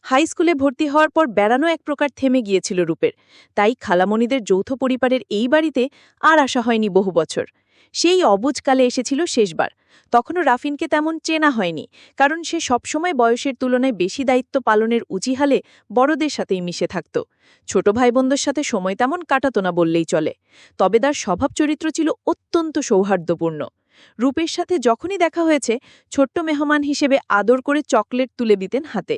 হাই স্কুলে ভর্তি হওয়ার পর বেড়ানো এক প্রকার থেমে গিয়েছিল রূপের, তাই খালামণিদের যৌথ পরিবারের এই বাড়িতে আর আসা হয়নি বহু বছর। সেই অবুজকালে এসেছিল শেষবার, তখনও রাফিনকে তেমন চেনা হয়নি, কারণ সে সবসময় বয়সের তুলনায় বেশি দায়িত্ব পালনের উজিহালে বড়দের সাথেই মিশে থাকত। ছোট ভাইবোনদের সাথে সময় তেমন কাটাতো না বললেই চলে। তবে তার স্বভাব চরিত্র ছিল অত্যন্ত সৌহার্দ্যপূর্ণ। রূপের সাথে যখনই দেখা হয়েছে ছোট্ট মেহমান হিসেবে আদর করে চকলেট তুলে দিতেন হাতে।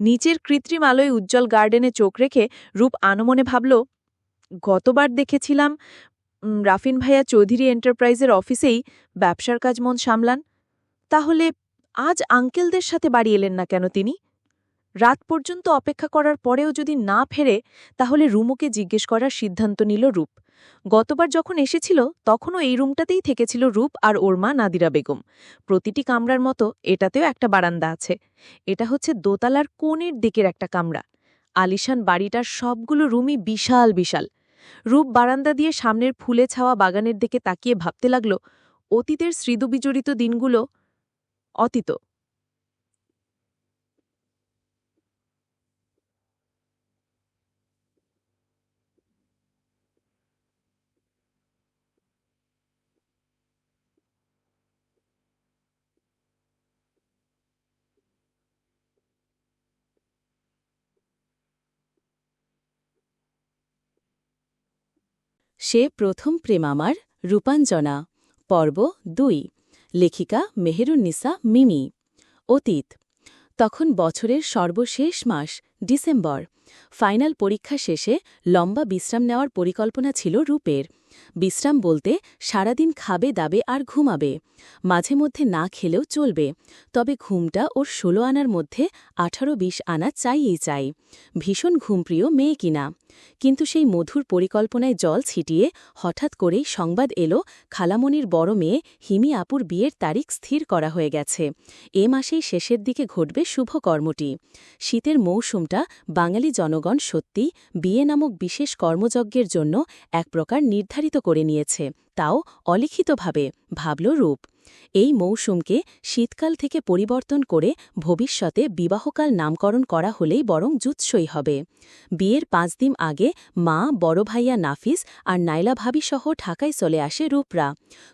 নিচের কৃত্রিম আলোয় উজ্জ্বল গার্ডেনে চোখ রেখে রূপ আনমনে ভাবল, গতবার দেখেছিলাম রাফিন ভাইয়া চৌধুরী এন্টারপ্রাইজের অফিসেই ব্যবসার কাজ মন সামলান, তাহলে আজ আঙ্কেলদের সাথে বাড়ি এলেন না কেন তিনি? রাত পর্যন্ত অপেক্ষা করার পরেও যদি না ফেরে, তাহলে রুমুকে জিজ্ঞেস করার সিদ্ধান্ত নিল রূপ। গতবার যখন এসেছিল তখনও এই রুমটাতেই থেকেছিল রূপ আর ওর মা নাদিরা বেগম। প্রতিটি কামরার মতো এটাতেও একটা বারান্দা আছে। এটা হচ্ছে দোতলার কোণের দিকের একটা কামরা। আলিশান বাড়িটার সবগুলো রুমই বিশাল বিশাল। রূপ বারান্দা দিয়ে সামনের ফুলে ছাওয়া বাগানের দিকে তাকিয়ে ভাবতে লাগল, অতীতের স্মৃতিবিজড়িত দিনগুলো অতীত। সে প্রথম প্রেম আমার রূপাঞ্জনা পর্ব ২ লেখিকা মেহেরুন্নিসা মিমি অতীত তখন বছরের সর্বশেষ মাস ডিসেম্বর ফাইনাল পরীক্ষা শেষে লম্বা বিশ্রাম নেওয়ার পরিকল্পনা ছিল রূপের বিশ্রাম বলতে সারাদিন খাবে দাবে আর ঘুমাবে মাঝে মধ্যে না খেলেও চলবে তবে ঘুমটা ওর ১৬ আনার মধ্যে ১৮-২০ আনা চাইই চাই ভীষণ ঘুমপ্রিয় মেয়ে কিনা কিন্তু সেই মধুর পরিকল্পনায় জল ছিটিয়ে হঠাৎ করেই সংবাদ এলো খালামণির বড় মেয়ে হিমি আপুর বিয়ের তারিখ স্থির করা হয়ে গেছে এ মাসেই শেষের দিকে ঘটবে শুভ কর্মটি শীতের মৌসুমটা বাঙালি জনগণ সত্যি বিয়ে নামক বিশেষ কর্মযজ্ঞের জন্য এক প্রকার নির্ধারিত করে নিয়েছে তাও অলিখিতভাবে ভাবল রূপ এই মৌসুমকে শীতকাল থেকে পরিবর্তন করে ভবিষ্যতে বিবাহকাল নামকরণ করা হলেই বরং জুৎসই হবে বিয়ের ৫ দিন আগে মা বড় ভাইয়া নাফিস আর নাইলা ভাবিসহ ঢাকায় চলে আসে রূপরা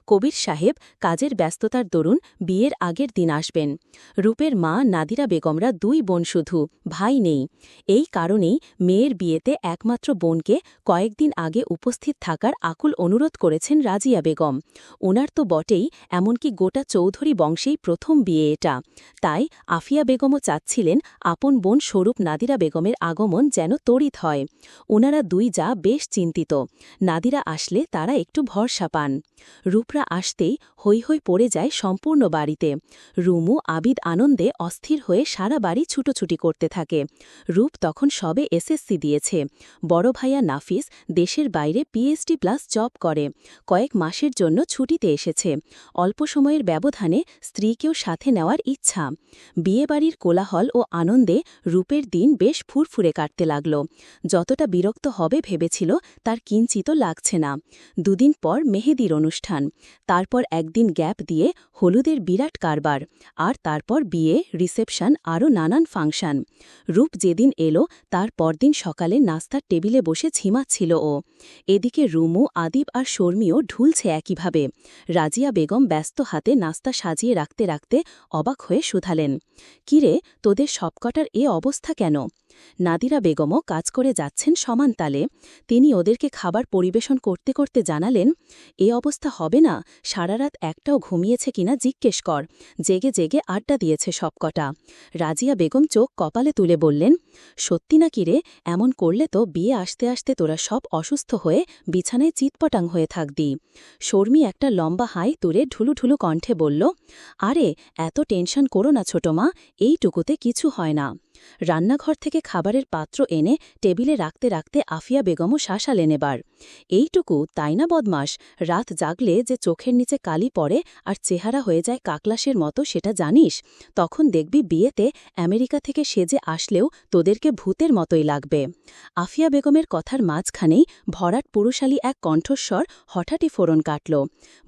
কবির সাহেব কাজের ব্যস্ততার দরুন বিয়ের আগের দিন আসবেন রূপের মা নাদিরা বেগমরা ২ বোন শুধু ভাই নেই এই কারণেই মেয়ের বিয়েতে একমাত্র বোনকে কয়েকদিন আগে উপস্থিত থাকার আকুল অনুরোধ করেছেন রাজিয়া বেগম ওনার তো বটেই এমনকি গোটা চৌধুরী বংশেই প্রথম বিয়ে এটা তাই আফিয়া বেগমও চাচ্ছিলেন আপন বোন স্বরূপ নাদিরা বেগমের আগমন যেন তড়িৎ হয় ওনারা ২ যা বেশ চিন্তিত নাদিরা আসলে তারা একটু ভরসা পান রূপরা আসতেই হৈ হৈ পড়ে যায় সম্পূর্ণ বাড়িতে রুমু আবিদ আনন্দে অস্থির হয়ে সারা বাড়ি ছুটোছুটি করতে থাকে রূপ তখন সবে এসএসসি দিয়েছে বড় ভাইয়া নাফিস দেশের বাইরে পিএইচডি প্লাস জব করে কয়েক মাসের জন্য ছুটিতে এসেছে অল্প সময়ের ব্যবধানে স্ত্রীকেও সাথে নেওয়ার ইচ্ছা বিয়েবাড়ির কোলাহল ও আনন্দে রূপের দিন বেশ ফুরফুরে কাটতে লাগল যতটা বিরক্ত হবে ভেবেছিল তার কিঞ্চিত লাগছে না ২ দিন পর মেহেদির অনুষ্ঠান তারপর একদিন গ্যাপ দিয়ে হলুদের বিরাট কারবার আর তারপর বিয়ে রিসেপশন আরও নানান ফাংশন রূপ যেদিন এলো তার পরদিন সকালে নাস্তার টেবিলে বসে ঝিমাচ্ছিল ও এদিকে রুমু আদিব আর শর্মিও ঢুলছে একইভাবে রাজিয়া বেগম ব্যস্ত হাতে নাস্তা সাজিয়ে রাখতে রাখতে অবাক হয়ে শুধালেন কিরে তোদের সবকটার এ অবস্থা কেন নাদিরা বেগমও কাজ করে যাচ্ছেন সমান তালে তিনি ওদেরকে খাবার পরিবেশন করতে করতে জানালেন এ অবস্থা হবে না সারারাত একটাও ঘুমিয়েছে কিনা জিজ্ঞেস কর জেগে জেগে আড্ডা দিয়েছে সবকটা রাজিয়া বেগম চোখ কপালে তুলে বললেন সত্যি না কিরে এমন করলে তো বিয়ে আসতে আসতে তোরা সব অসুস্থ হয়ে বিছানায় চিৎপটাং হয়ে থাকবি শর্মী একটা লম্বা হাই তুলে ঢুলুঢুলু কণ্ঠে বলল আরে এত টেনশন করো না ছোট মা এইটুকুতে কিছু হয় না রান্নাঘর থেকে খাবারের পাত্র এনে টেবিলে রাখতে রাখতে আফিয়া বেগমও শাসালেন এবার এইটুকু তাই না বদমাস রাত জাগলে যে চোখের নিচে কালি পড়ে আর চেহারা হয়ে যায় কাকলাসের মতো সেটা জানিস তখন দেখবি বিয়েতে আমেরিকা থেকে সেজে আসলেও তোদেরকে ভূতের মতোই লাগবে আফিয়া বেগমের কথার মাঝখানেই ভরাট পুরুষালী এক কণ্ঠস্বর হঠাৎই ফোড়ন কাটল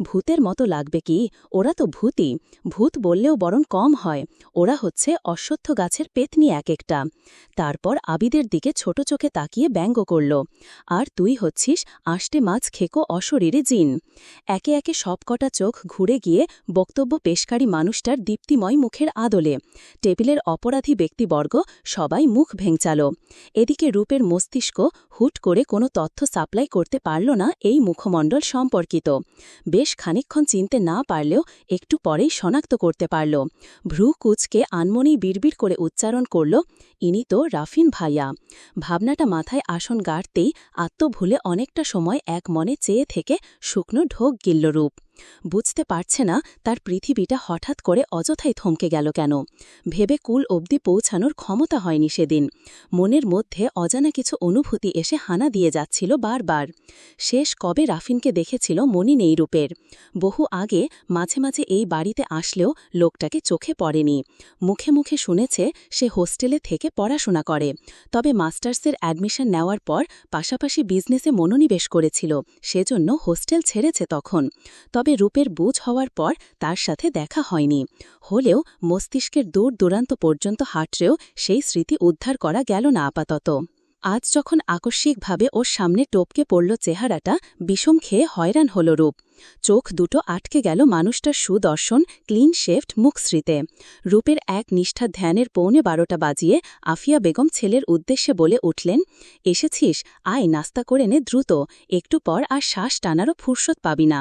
ভূতের মতো লাগবে কি ওরা তো ভূতই ভূত বললেও বরং কম হয় ওরা হচ্ছে অশ্বত্থ গাছের পেতনি এক একটা তারপর আবিদের দিকে ছোট চোখে তাকিয়ে ব্যঙ্গ করল আর তুই হচ্ছিস আষ্টে মাছ খেকো অশরীরে জিন একে একে সবকটা চোখ ঘুরে গিয়ে বক্তব্য পেশকারী মানুষটার দীপ্তিময় মুখের আদলে টেবিলের অপরাধী ব্যক্তিবর্গ সবাই মুখ ভেঙচাল এদিকে রূপের মস্তিষ্ক হুট করে কোনো তথ্য সাপ্লাই করতে পারল না এই মুখমণ্ডল সম্পর্কিত বেশ খানিকক্ষণ চিনতে না পারলেও একটু পরেই শনাক্ত করতে পারল ভ্রু কুচকে আনমনেই বিড়বিড় করে উচ্চারণ করল ইনি তো রাফিন ভাইয়া ভাবনাটা মাথায় আসন গাড়তেই আত্মভুলে অনেকটা সময় এক মনে চেয়ে থেকে শুকনো ঢোক গিলল রূপ বুঝতে পারছে না তার পৃথিবীটা হঠাৎ করে অযথাই থমকে গেল কেন ভেবে কুল অবধি পৌঁছানোর ক্ষমতা হয়নি সেদিন মনের মধ্যে অজানা কিছু অনুভূতি এসে হানা দিয়ে যাচ্ছিল বারবার শেষ কবে রাফিনকে দেখেছিল মনি নেই রূপের বহু আগে মাঝে মাঝে এই বাড়িতে আসলেও লোকটাকে চোখে পড়েনি মুখে মুখে শুনেছে সে হোস্টেলে থেকে পড়াশোনা করে তবে মাস্টার্সের অ্যাডমিশন নেওয়ার পর পাশাপাশি বিজনেসে মনোনিবেশ করেছিল সেজন্য হোস্টেল ছেড়েছে তখন তবে রূপের বুঝ হওয়ার পর তার সাথে দেখা হয়নি হলেও মস্তিষ্কের দূর দূরান্ত পর্যন্ত হাঁটরেও সেই স্মৃতি উদ্ধার করা গেল না আপাতত আজ যখন আকস্মিকভাবে ওর সামনে টপকে পড়ল চেহারাটা বিষম খেয়ে হয়রান হল রূপ চোখ দুটো আটকে গেল মানুষটার সুদর্শন ক্লিন শেভড মুখশ্রীতে। রূপের এক নিষ্ঠা ধ্যানের 11:15 বাজিয়ে আফিয়া বেগম ছেলের উদ্দেশ্যে বলে উঠলেন, এসেছিস, আয় নাস্তা করে নে দ্রুত, একটু পর আর শ্বাস টানারও ফুরসত পাবি না।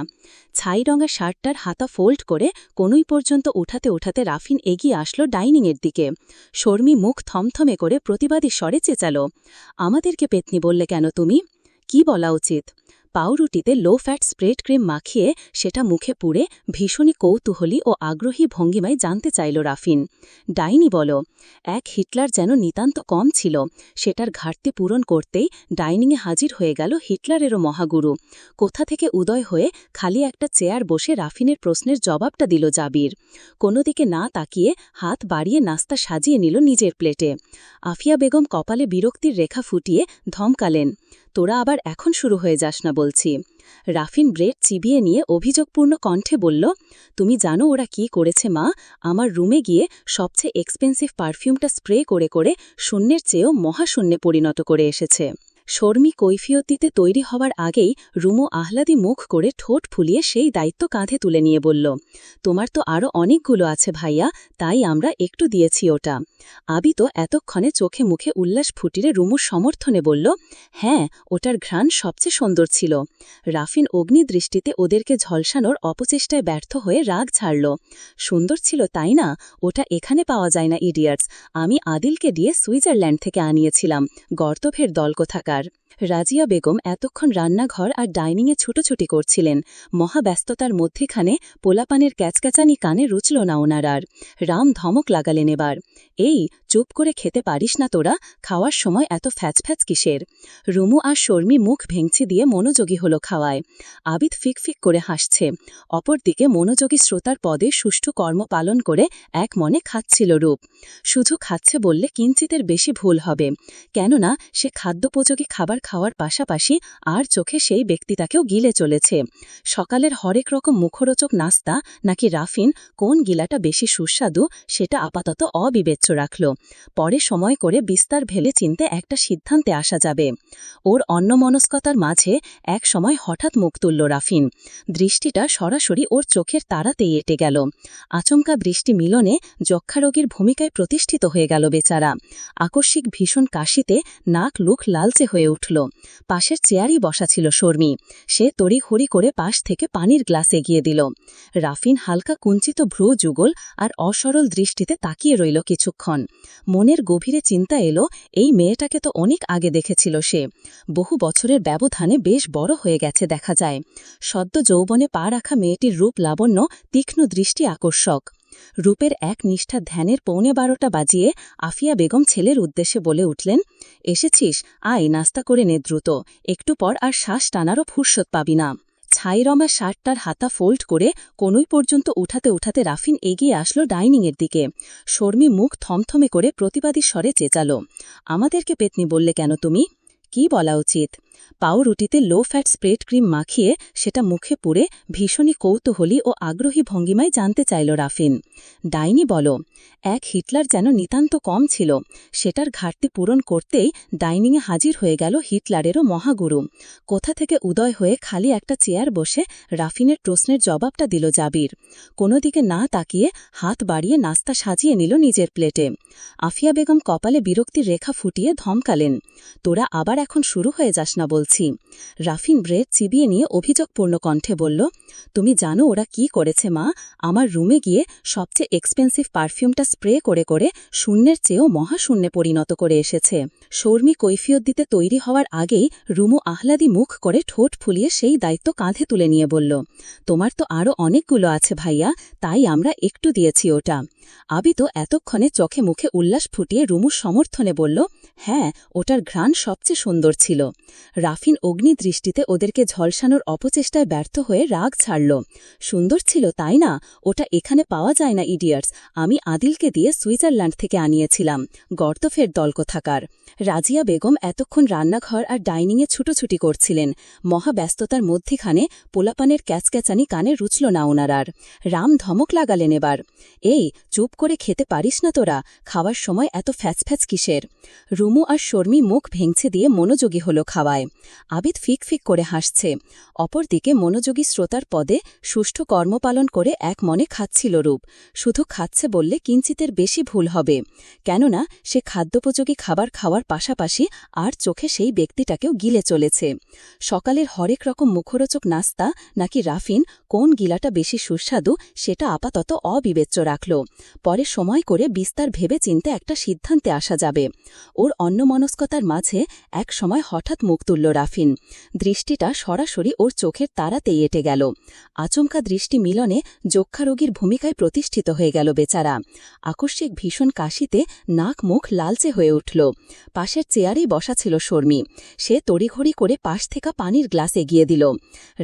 ছাই রঙা শার্টটার হাতা ফোল্ড করে কোনই পর্যন্ত উঠাতে উঠাতে রাফিন এগিয়ে আসলো ডাইনিংয়ের দিকে। শর্মী মুখ থমথমে করে প্রতিবাদী স্বরে চেঁচাল, আমাদেরকে পেতনি বললে কেন তুমি? কি বলা উচিত? পাউরুটিতে লো ফ্যাট স্প্রেড ক্রিম মাখিয়ে সেটা মুখে পুড়ে ভীষণই কৌতূহলী ও আগ্রহী ভঙ্গিমায় জানতে চাইল রাফিন। ডাইনি বলো, এক হিটলার যেন নিতান্ত কম ছিল, সেটার ঘাটতি পূরণ করতেই ডাইনিংয়ে হাজির হয়ে গেল হিটলারেরও মহাগুরু। কোথা থেকে উদয় হয়ে খালি একটা চেয়ার বসে রাফিনের প্রশ্নের জবাবটা দিল জাবির। কোনো দিকে না তাকিয়ে হাত বাড়িয়ে নাস্তা সাজিয়ে নিল নিজের প্লেটে। আফিয়া বেগম কপালে বিরক্তির রেখা ফুটিয়ে ধমকালেন, তোরা আবার এখন শুরু হয়ে যাস না বলছি। রাফিন ব্রেড চিবিয়ে নিয়ে অভিযোগপূর্ণ কণ্ঠে বলল, তুমি জানো ওরা কি করেছে মা? আমার রুমে গিয়ে সবচেয়ে এক্সপেন্সিভ পারফিউমটা স্প্রে করে করে শূন্যের চেয়েও মহাশূন্যে পরিণত করে এসেছে। শর্মী কৈফিয়ত দিতে তৈরি হওয়ার আগেই রুমু আহ্লাদি মুখ করে ঠোঁট ফুলিয়ে সেই দায়িত্ব কাঁধে তুলে নিয়ে বলল, তোমার তো আরও অনেকগুলো আছে ভাইয়া, তাই আমরা একটু দিয়েছি ওটা। আবি তো এতক্ষণে চোখে মুখে উল্লাস ফুটিয়ে রুমুর সমর্থনে বলল, হ্যাঁ, ওটার ঘ্রাণ সবচেয়ে সুন্দর ছিল। রাফিন অগ্নিদৃষ্টিতে ওদেরকে ঝলসানোর অপচেষ্টায় ব্যর্থ হয়ে রাগ ছাড়ল, সুন্দর ছিল তাই না? ওটা এখানে পাওয়া যায় না ইডিয়ার্স, আমি আদিলকে দিয়ে সুইজারল্যান্ড থেকে আনিয়েছিলাম, গর্তভের দল কোথাকার। রাজিয়া বেগম এতক্ষণ রান্নাঘর আর ডাইনিংয়ে ছুটোছুটি করছিলেন। মহাব্যস্ততার মধ্যেখানে পোলাপানের ক্যাচক্যাচানি কানে রুচল না ওনার আর। রাম ধমক লাগালেন এবার, এই চুপ করে খেতে পারিস না তোরা? খাওয়ার সময় এত ফ্যাচফ্যাচ কিসের? রুমু আর শর্মী মুখ ভেঙচি দিয়ে মনোযোগী হল খাওয়ায়। আবিদ ফিকফিক করে হাসছে। অপরদিকে মনোযোগী শ্রোতার পদে সুষ্ঠু কর্ম পালন করে এক মনে খাচ্ছিল রূপ। শুধু খাচ্ছে বললে কিঞ্চিতের বেশি ভুল হবে, কেননা সে খাদ্যোপযোগী খাবার খাওয়ার পাশাপাশি আর চোখে সেই ব্যক্তিটাকেও গিলে চলেছে। সকালের হরেক রকম মুখরোচক নাস্তা নাকি রাফিন কোন গিলাটা বেশি সুস্বাদু সেটা আপাতত অবিবেচ্য রাখল, পরে সময় করে বিস্তার ভেলে চিনতে একটা সিদ্ধান্তে আসা যাবে। ওর অন্যমনস্কতার মাঝে এক সময় হঠাৎ মুখ তুলল রাফিন। দৃষ্টিটা সরাসরি ওর চোখের তারাতেই এঁটে গেল। আচমকা বৃষ্টি মিলনে যক্ষারোগীর ভূমিকায় প্রতিষ্ঠিত হয়ে গেল বেচারা। আকস্মিক ভীষণ কাশিতে নাক লুক লালচে হয়ে উঠল। পাশের চেয়ারই বসা ছিল শর্মী। সে তড়িহড়ি করে পাশ থেকে পানির গ্লাস এগিয়ে দিল। রাফিন হালকা কুঞ্চিত ভ্রু যুগল আর অসরল দৃষ্টিতে তাকিয়ে রইল কিছুক্ষণ। মনের গভীরে চিন্তা এলো, এই মেয়েটাকে তো অনেক আগে দেখেছিল সে। বহু বছরের ব্যবধানে বেশ বড় হয়ে গেছে দেখা যায়। সদ্য যৌবনে পা রাখা মেয়েটির রূপ লাবণ্য তীক্ষ্ণ দৃষ্টি আকর্ষক। রূপের এক নিষ্ঠা ধ্যানের 11:15 বাজিয়ে আফিয়া বেগম ছেলের উদ্দেশ্যে বলে উঠলেন, এসেছিস, আয় নাস্তা করে নে দ্রুত, একটু পর আর শ্বাস টানারও ফুরসত পাবি না। ছাইরমা শার্টটার হাতা ফোল্ড করে কোনই পর্যন্ত উঠাতে উঠাতে রাফিন এগিয়ে আসলো ডাইনিংয়ের দিকে। শর্মী মুখ থমথমে করে প্রতিবাদী স্বরে চেঁচাল, আমাদেরকে পেতনি বললে কেন তুমি? কি বলা উচিত? পাউরুটিতে লো ফ্যাট স্প্রেড ক্রিম মাখিয়ে সেটা মুখে পুড়ে ভীষণই কৌতূহলী ও আগ্রহী ভঙ্গিমায় জানতে চাইল রাফিন। ডাইনি বলো, এক হিটলার যেন নিতান্ত কম ছিল, সেটার ঘাটতি পূরণ করতেই ডাইনিংয়ে হাজির হয়ে গেল হিটলারেরও মহাগুরু। কোথা থেকে উদয় হয়ে খালি একটা চেয়ার বসে রাফিনের প্রশ্নের জবাবটা দিল জাবির। কোনো দিকে না তাকিয়ে হাত বাড়িয়ে নাস্তা সাজিয়ে নিল নিজের প্লেটে। আফিয়া বেগম কপালে বিরক্তির রেখা ফুটিয়ে ধমকালেন, তোরা আবার এখন শুরু হয়ে যাস না বলছি। রাফিন ব্রেড চিবিয়ে নিয়ে অভিযোগপূর্ণ কণ্ঠে বলল, তুমি জানো ওরা কি করেছে মা? আমার রুমে গিয়ে সবচেয়ে এক্সপেন্সিভ পারফিউমটা স্প্রে করে করে শূন্যের চেয়েও মহাশূন্যে পরিণত করে এসেছে। শর্মী কৈফিয়ত দিতে তৈরি হওয়ার আগেই রুমু আহ্লাদি মুখ করে ঠোঁট ফুলিয়ে সেই দায়িত্ব কাঁধে তুলে নিয়ে বলল, তোমার তো আরও অনেকগুলো আছে ভাইয়া, তাই আমরা একটু দিয়েছি ওটা। আবি তো এতক্ষণে চোখে মুখে উল্লাস ফুটিয়ে রুমুর সমর্থনে বলল, হ্যাঁ, ওটার ঘ্রাণ সবচেয়ে সুন্দর ছিল। রাফিন অগ্নিদৃষ্টিতে ওদেরকে ঝলসানোর অপচেষ্টায় ব্যর্থ হয়ে রাগ ছাড়ল, সুন্দর ছিল তাই না? ওটা এখানে পাওয়া যায় না ইডিয়ার্স, আমি আদিলকে দিয়ে সুইজারল্যান্ড থেকে আনিয়েছিলাম, গর্তফের দল কোথাকার। রাজিয়া বেগম এতক্ষণ রান্নাঘর আর ডাইনিংয়ে ছুটোছুটি করছিলেন। মহাব্যস্ততার মধ্যেখানে পোলাপানের ক্যাচক্যাচানি কানে রুচল না ওনার আর। রাম ধমক লাগালেন এবার, এই চুপ করে খেতে পারিস না তোরা? খাওয়ার সময় এত ফ্যাচফ্যাচ কিসের? রুমু আর শর্মী মুখ ভেঙছে দিয়ে মনোযোগী হল খাওয়ায়। পায়। আবিদ ফিক ফিক করে হাসছে। অপরদিকে মনোযোগী শ্রোতার পদে সুষ্ঠু কর্মপালন করে এক মনে খাচ্ছিল রূপ। শুধু খাচ্ছে বললে কিঞ্চিতের বেশি ভুল হবে, কেননা সে খাদ্যোপযোগী খাবার খাওয়ার পাশাপাশি আর চোখে সেই ব্যক্তিটাকেও গিলে চলেছে। সকালের হরেক রকম মুখরোচক নাস্তা নাকি রাফিন কোন গিলাটা বেশি সুস্বাদু সেটা আপাতত অবিবেচ্য রাখল। পরে সময় করে বিস্তার ভেবে চিনতে একটা সিদ্ধান্তে আসা যাবে। ওর অন্যমনস্কতার মাঝে এক সময় হঠাৎ মুখ তুলল রাফিন। দৃষ্টিটা সরাসরি ওর চোখের তারাতেই এঁটে গেল। আচমকা দৃষ্টি মিলনে যক্ষারোগীর ভূমিকায় প্রতিষ্ঠিত হয়ে গেল বেচারা। আকস্মিক ভীষণ কাশিতে নাক মুখ লালচে হয়ে উঠল। পাশের চেয়ারেই বসা ছিল শর্মী। সে তড়িঘড়ি করে পাশ থেকে পানির গ্লাস এগিয়ে দিল।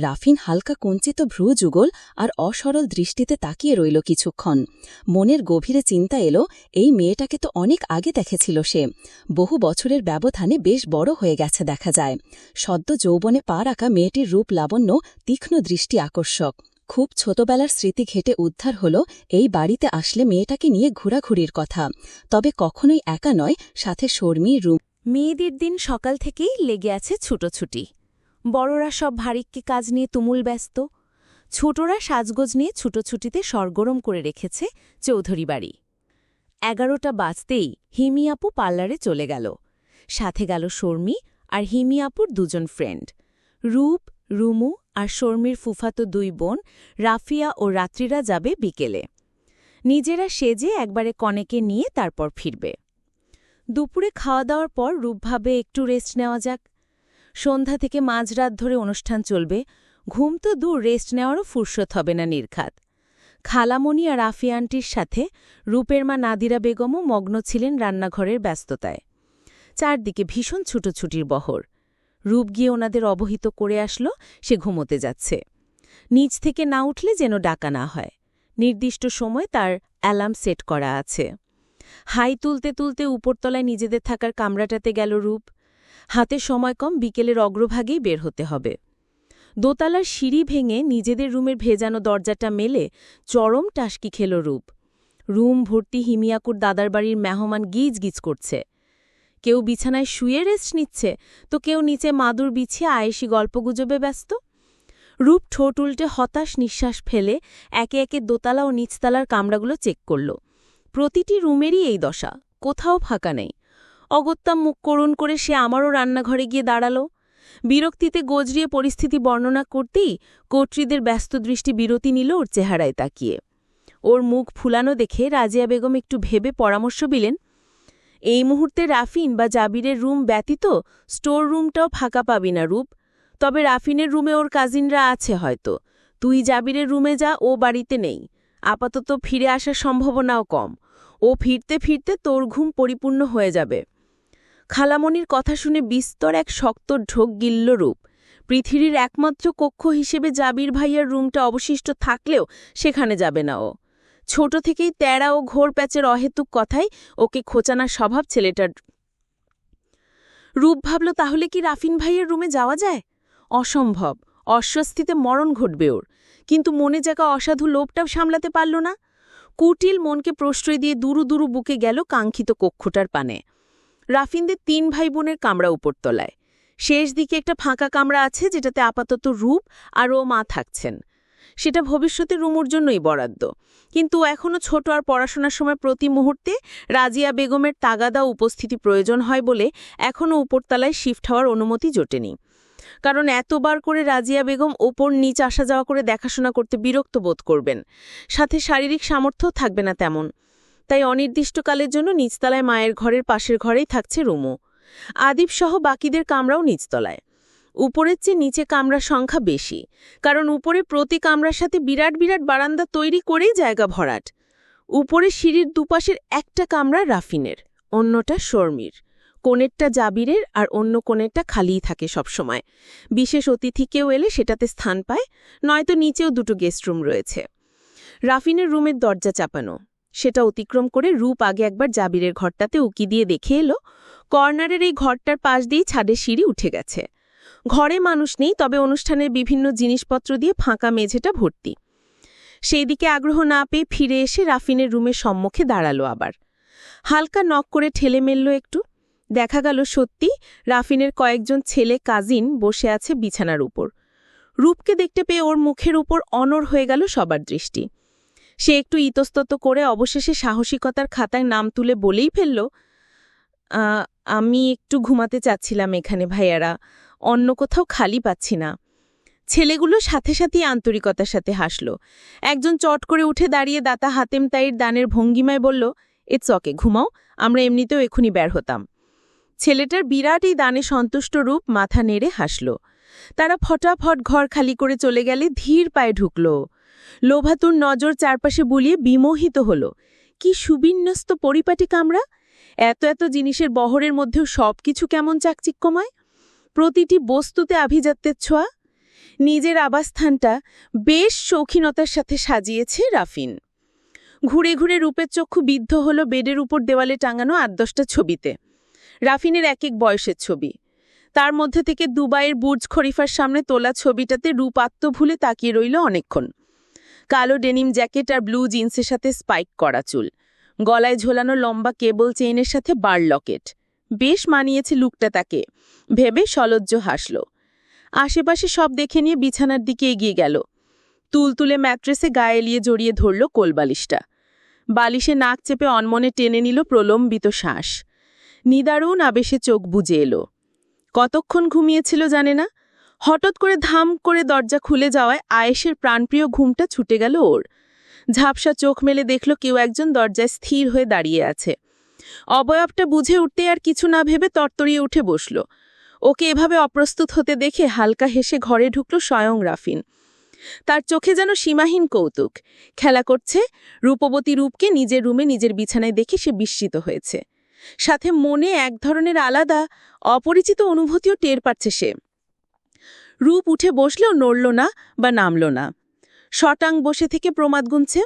রাফিন হালকা কুঞ্চিত ভ্রু যুগল আর অসরল দৃষ্টিতে তাকিয়ে রইল কিছুক্ষণ। মনের গভীরে চিন্তা এলো, এই মেয়েটাকে তো অনেক আগে দেখেছিল সে। বহু বছরের ব্যবধানে বেশ বড় হয়ে গেছে দেখা যায়। সদ্য যৌবনে পা রাখা মেয়েটির রূপ লাবণ্য তীক্ষ্ণ দৃষ্টি আকর্ষক। খুব ছোটবেলার স্মৃতি ঘেটে উদ্ধার হল এই বাড়িতে আসলে মেয়েটাকে নিয়ে ঘোরাঘুরির কথা। তবে কখনোই একা নয়, সাথে শর্মী রূপ। মেয়েদের দিন সকাল থেকেই লেগে আছে ছুটোছুটি। বড়রা সব ভারিক্কি কাজ নিয়ে তুমুল ব্যস্ত। ছোটরা সাজগোজ নিয়ে ছুটোছুটিতে সরগরম করে রেখেছে চৌধুরী বাড়ি। 11টা বাজতেই হিমিয়াপু পার্লারে চলে গেল। সাথে গেল শর্মী আর হিমিয়াপুর দুজন ফ্রেন্ড, রূপ, রুমু আর শর্মীর ফুফাতো 2 বোন রাফিয়া ও রাত্রিরা যাবে বিকেলে। নিজেরা সেজে একবারে কনেকে নিয়ে তারপর ফিরবে। দুপুরে খাওয়া দাওয়ার পর রূপ ভাবে একটু রেস্ট নেওয়া যাক। সন্ধ্যা থেকে মাঝরাত ধরে অনুষ্ঠান চলবে, ঘুম তো দূর, রেস্ট নেওয়ারও ফুরসত হবে না নির্ঘাত। খালামণি আর রাফিয়া আন্টির সাথে রূপের মা নাদিরা বেগমও মগ্ন ছিলেন রান্নাঘরের ব্যস্ততায়। চারদিকে ভীষণ ছুটোছুটির বহর। রূপ গিয়ে ওনাদের অবহিত করে আসলো সে ঘুমোতে যাচ্ছে। নিচ থেকে না উঠলে যেন ডাকা না হয়। নির্দিষ্ট সময় তার অ্যালার্ম সেট করা আছে। হাই তুলতে তুলতে উপরতলায় নিজেদের থাকার কামরাটাতে গেল রূপ। হাতে সময় কম, বিকেলের অগ্রভাগেই বের হতে হবে। দোতলার সিঁড়ি ভেঙে নিজেদের রুমের ভেজানো দরজাটা মেলে চরম টাসকি খেল রূপ। রুম ভর্তি হিমিয়াকুর দাদার বাড়ির মেহমান গিজ গিজ করছে। কেউ বিছানায় শুয়ে রেস্ট নিচ্ছে, তো কেউ নিচে মাদুর বিছিয়ে আয়েসি গল্পগুজবে ব্যস্ত। রূপ ঠোঁট উল্টে হতাশ নিঃশ্বাস ফেলে একে একে দোতলা ও নিচতলার কামরাগুলো চেক করল। প্রতিটি রুমেরই এই দশা, কোথাও ফাঁকা নেই। অগত্যা মুখ করুণ করে সে আমারও রান্নাঘরে গিয়ে দাঁড়াল। বিরক্তিতে গজরিয়ে পরিস্থিতি বর্ণনা করতেই কর্ত্রীদের ব্যস্ত দৃষ্টি বিরতি নিল ওর চেহারায় তাকিয়ে। ওর মুখ ফুলানো দেখে রাজিয়া বেগম একটু ভেবে পরামর্শ দিলেন, এই মুহূর্তে রাফিন বা জাবিরের রুম ব্যতীত স্টোর রুমটাও ফাঁকা পাবি না রূপ। তবে রাফিনের রুমে ওর কাজিনরা আছে হয়তো। তুই জাবিরের রুমে যা, ও বাড়িতে নেই। আপাতত ফিরে আসার সম্ভাবনাও কম। ও ফিরতে ফিরতে তোর ঘুম পরিপূর্ণ হয়ে যাবে। খালামণির কথা শুনে বিস্তর এক শক্ত ঢোক গিলল রূপ। পৃথিবীর একমাত্র কক্ষ হিসেবে জাবির ভাইয়ার রুমটা অবশিষ্ট থাকলেও সেখানে যাবে না ও। ছোট থেকেই তেড়া ও ঘোর প্যাচের অহেতুক কথাই ওকে খোঁচানোর স্বভাব ছেলেটার। রূপ ভাবল, তাহলে কি রাফিন ভাইয়ের রুমে যাওয়া যায়? অসম্ভব, অস্বস্তিতে মরণ ঘটবে ওর। কিন্তু মনে জাগা অসাধু লোভটাও সামলাতে পারল না। কুটিল মনকে প্রশ্রয় দিয়ে দুরু দুরু বুকে গেল কাঙ্ক্ষিত কক্ষটার পানে। রাফিনদের 3 ভাই বোনের কামরা উপরতলায়। শেষ দিকে একটা ফাঁকা কামরা আছে, যেটাতে আপাতত রূপ আর ও মা থাকছেন। সেটা ভবিষ্যতে রুমুর জন্যই বরাদ্দ। কিন্তু এখনও ছোট আর পড়াশোনার সময় প্রতি মুহূর্তে রাজিয়া বেগমের তাগাদা উপস্থিতি প্রয়োজন হয় বলে এখনও উপরতলায় শিফট হওয়ার অনুমতি জোটেনি। কারণ এতবার করে রাজিয়া বেগম ওপর নিচ আসা যাওয়া করে দেখাশোনা করতে বিরক্ত বোধ করবেন, সাথে শারীরিক সামর্থ্যও থাকবে না তেমন। তাই অনির্দিষ্টকালের জন্য নিচতলায় মায়ের ঘরের পাশের ঘরেই থাকছে রুমু। আদিবসহ বাকিদের কামরাও নিচতলায়। উপরের চেয়ে নিচে কামরার সংখ্যা বেশি, কারণ উপরে প্রতি কামরার সাথে বিরাট বিরাট বারান্দা তৈরি করেই জায়গা ভরাট। উপরে সিঁড়ির দুপাশের একটা কামরা রাফিনের, অন্যটা শর্মীর, কোণেরটা জাবিরের আর অন্য কোণেরটা খালিই থাকে সবসময়। বিশেষ অতিথি কেউ এলে সেটাতে স্থান পায়, নয়তো নিচেও 2টো গেস্ট রুম রয়েছে। রাফিনের রুমের দরজা চাপানো। সেটা অতিক্রম করে রূপ আগে একবার জাবিরের ঘরটাতে উকি দিয়ে দেখে এলো, কর্নারের এই ঘরটার পাশ দিয়েই ছাদের সিঁড়ি উঠে গেছে। ঘরে মানুষ নেই, তবে অনুষ্ঠানের বিভিন্ন জিনিসপত্র দিয়ে ফাঁকা মেঝেটা ভর্তি। সেই দিকে আগ্রহ না পেয়ে ফিরে এসে রাফিনের রুমের সম্মুখে দাঁড়ালো আবার। হালকা নক করে ঠেলে মেলল একটু। দেখা গেল সত্যি রাফিনের কয়েকজন ছেলে কাজিন বসে আছে বিছানার উপর। রূপকে দেখতে পেয়ে ওর মুখের উপর অনড় হয়ে গেল সবার দৃষ্টি। সে একটু ইতস্তত করে অবশেষে সাহসিকতার খাতায় নাম তুলে বলেই ফেলল, আমি একটু ঘুমাতে চাচ্ছিলাম এখানে ভাইয়ারা, অন্য কোথাও খালি পাচ্ছি না। ছেলেগুলো সাথে সাথেই আন্তরিকতার সাথে হাসল। একজন চট করে উঠে দাঁড়িয়ে দাতা হাতেম তাইর দানের ভঙ্গিমায় বলল, ইটস ওকে, ঘুমাও, আমরা এমনিতেও এখনই বের হতাম। ছেলেটার বিরাট এই দানে সন্তুষ্ট রূপ মাথা নেড়ে হাসল। তারা ফটাফট ঘর খালি করে চলে গেলে ধীর পায়ে ঢুকল। লোভাতুর নজর চারপাশে বুলিয়ে বিমোহিত হল। কি সুবিন্যস্ত পরিপাটি কামরা! এত এত জিনিসের বহরের মধ্যেও সবকিছু কেমন চাকচিক্যময়, প্রতিটি বস্তুতে আভিজাত্যের ছোঁয়া। নিজের আবাসস্থানটা বেশ শৌখিনতার সাথে সাজিয়েছে রাফিন। ঘুরে ঘুরে রূপের চক্ষু বিদ্ধ হল বেডের উপর দেওয়ালে টাঙানো ৮-১০টা ছবিতে। রাফিনের এক এক বয়সের ছবি। তার মধ্যে থেকে দুবাইয়ের বুর্জ খলিফার সামনে তোলা ছবিটাতে রূপ আত্মভুলে তাকিয়ে রইল অনেকক্ষণ। কালো ডেনিম জ্যাকেট আর ব্লু জিন্সের সাথে স্পাইক করা চুল, গলায় ঝোলানো লম্বা কেবল চেইনের সাথে বার লকেট। বেশ মানিয়েছে লুকটা তাকে ভেবে সলজ্জ হাসল। আশেপাশে সব দেখে নিয়ে বিছানার দিকে এগিয়ে গেল। তুলতুলে ম্যাট্রেসে গায়ে এলিয়ে জড়িয়ে ধরল কোলবালিশটা। বালিশে নাক চেপে অনমনে টেনে নিল প্রলম্বিত শ্বাস। নিদারুণ আবেশে চোখ বুজে এলো। কতক্ষণ ঘুমিয়েছিল জানে না। হঠাৎ করে ধাম করে দরজা খুলে যাওয়ায় আয়েশের প্রাণপ্রিয় ঘুমটা ছুটে গেল ওর। ঝাপসা চোখ মেলে দেখল কেউ একজন দরজায় স্থির হয়ে দাঁড়িয়ে আছে। অবয়বটা বুঝে উঠতে আর কিছু না ভেবে তরতরিয়ে উঠে বসল। ওকে এভাবে অপ্রস্তুত হতে দেখে হালকা হেসে ঘরে ঢুকল স্বয়ং রাফিন। তার চোখে যেন সীমাহীন কৌতুক খেলা করছে। রূপবতী রূপকে নিজের রুমে নিজের বিছানায় দেখে সে বিস্মিত হয়েছে। সাথে মনে এক ধরনের আলাদা অপরিচিত অনুভূতিও টের পাচ্ছে সে। রূপ উঠে বসলেও নড়ল না বা নামল না। শটাং বসে থেকে প্রমাদ গুনছে।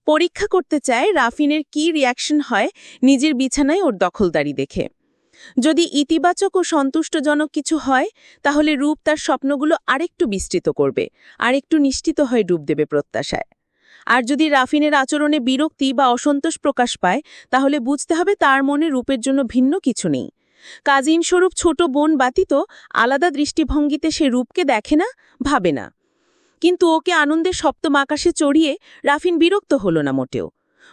পরীক্ষা করতে চায় রাফিনের কি রিয়াকশন হয় নিজের বিছানায় ওর দখলদারি দেখে। যদি ইতিবাচক ও সন্তুষ্টজনক কিছু হয় তাহলে রূপ তার স্বপ্নগুলো আরেকটু বিস্তৃত করবে, আরেকটু নিশ্চিত হয়ে ডুব দেবে প্রত্যাশায়। আর যদি রাফিনের আচরণে বিরক্তি বা অসন্তোষ প্রকাশ পায় তাহলে বুঝতে হবে তার মনে রূপের জন্য ভিন্ন কিছু নেই। কাজিন স্বরূপ ছোট বোন ব্যতীত আলাদা দৃষ্টিভঙ্গিতে সে রূপকে দেখে না, ভাবে না। কিন্তু ওকে আনন্দের সপ্তম আকাশে চড়িয়ে রাফিন বিরক্ত হল না মোটেও।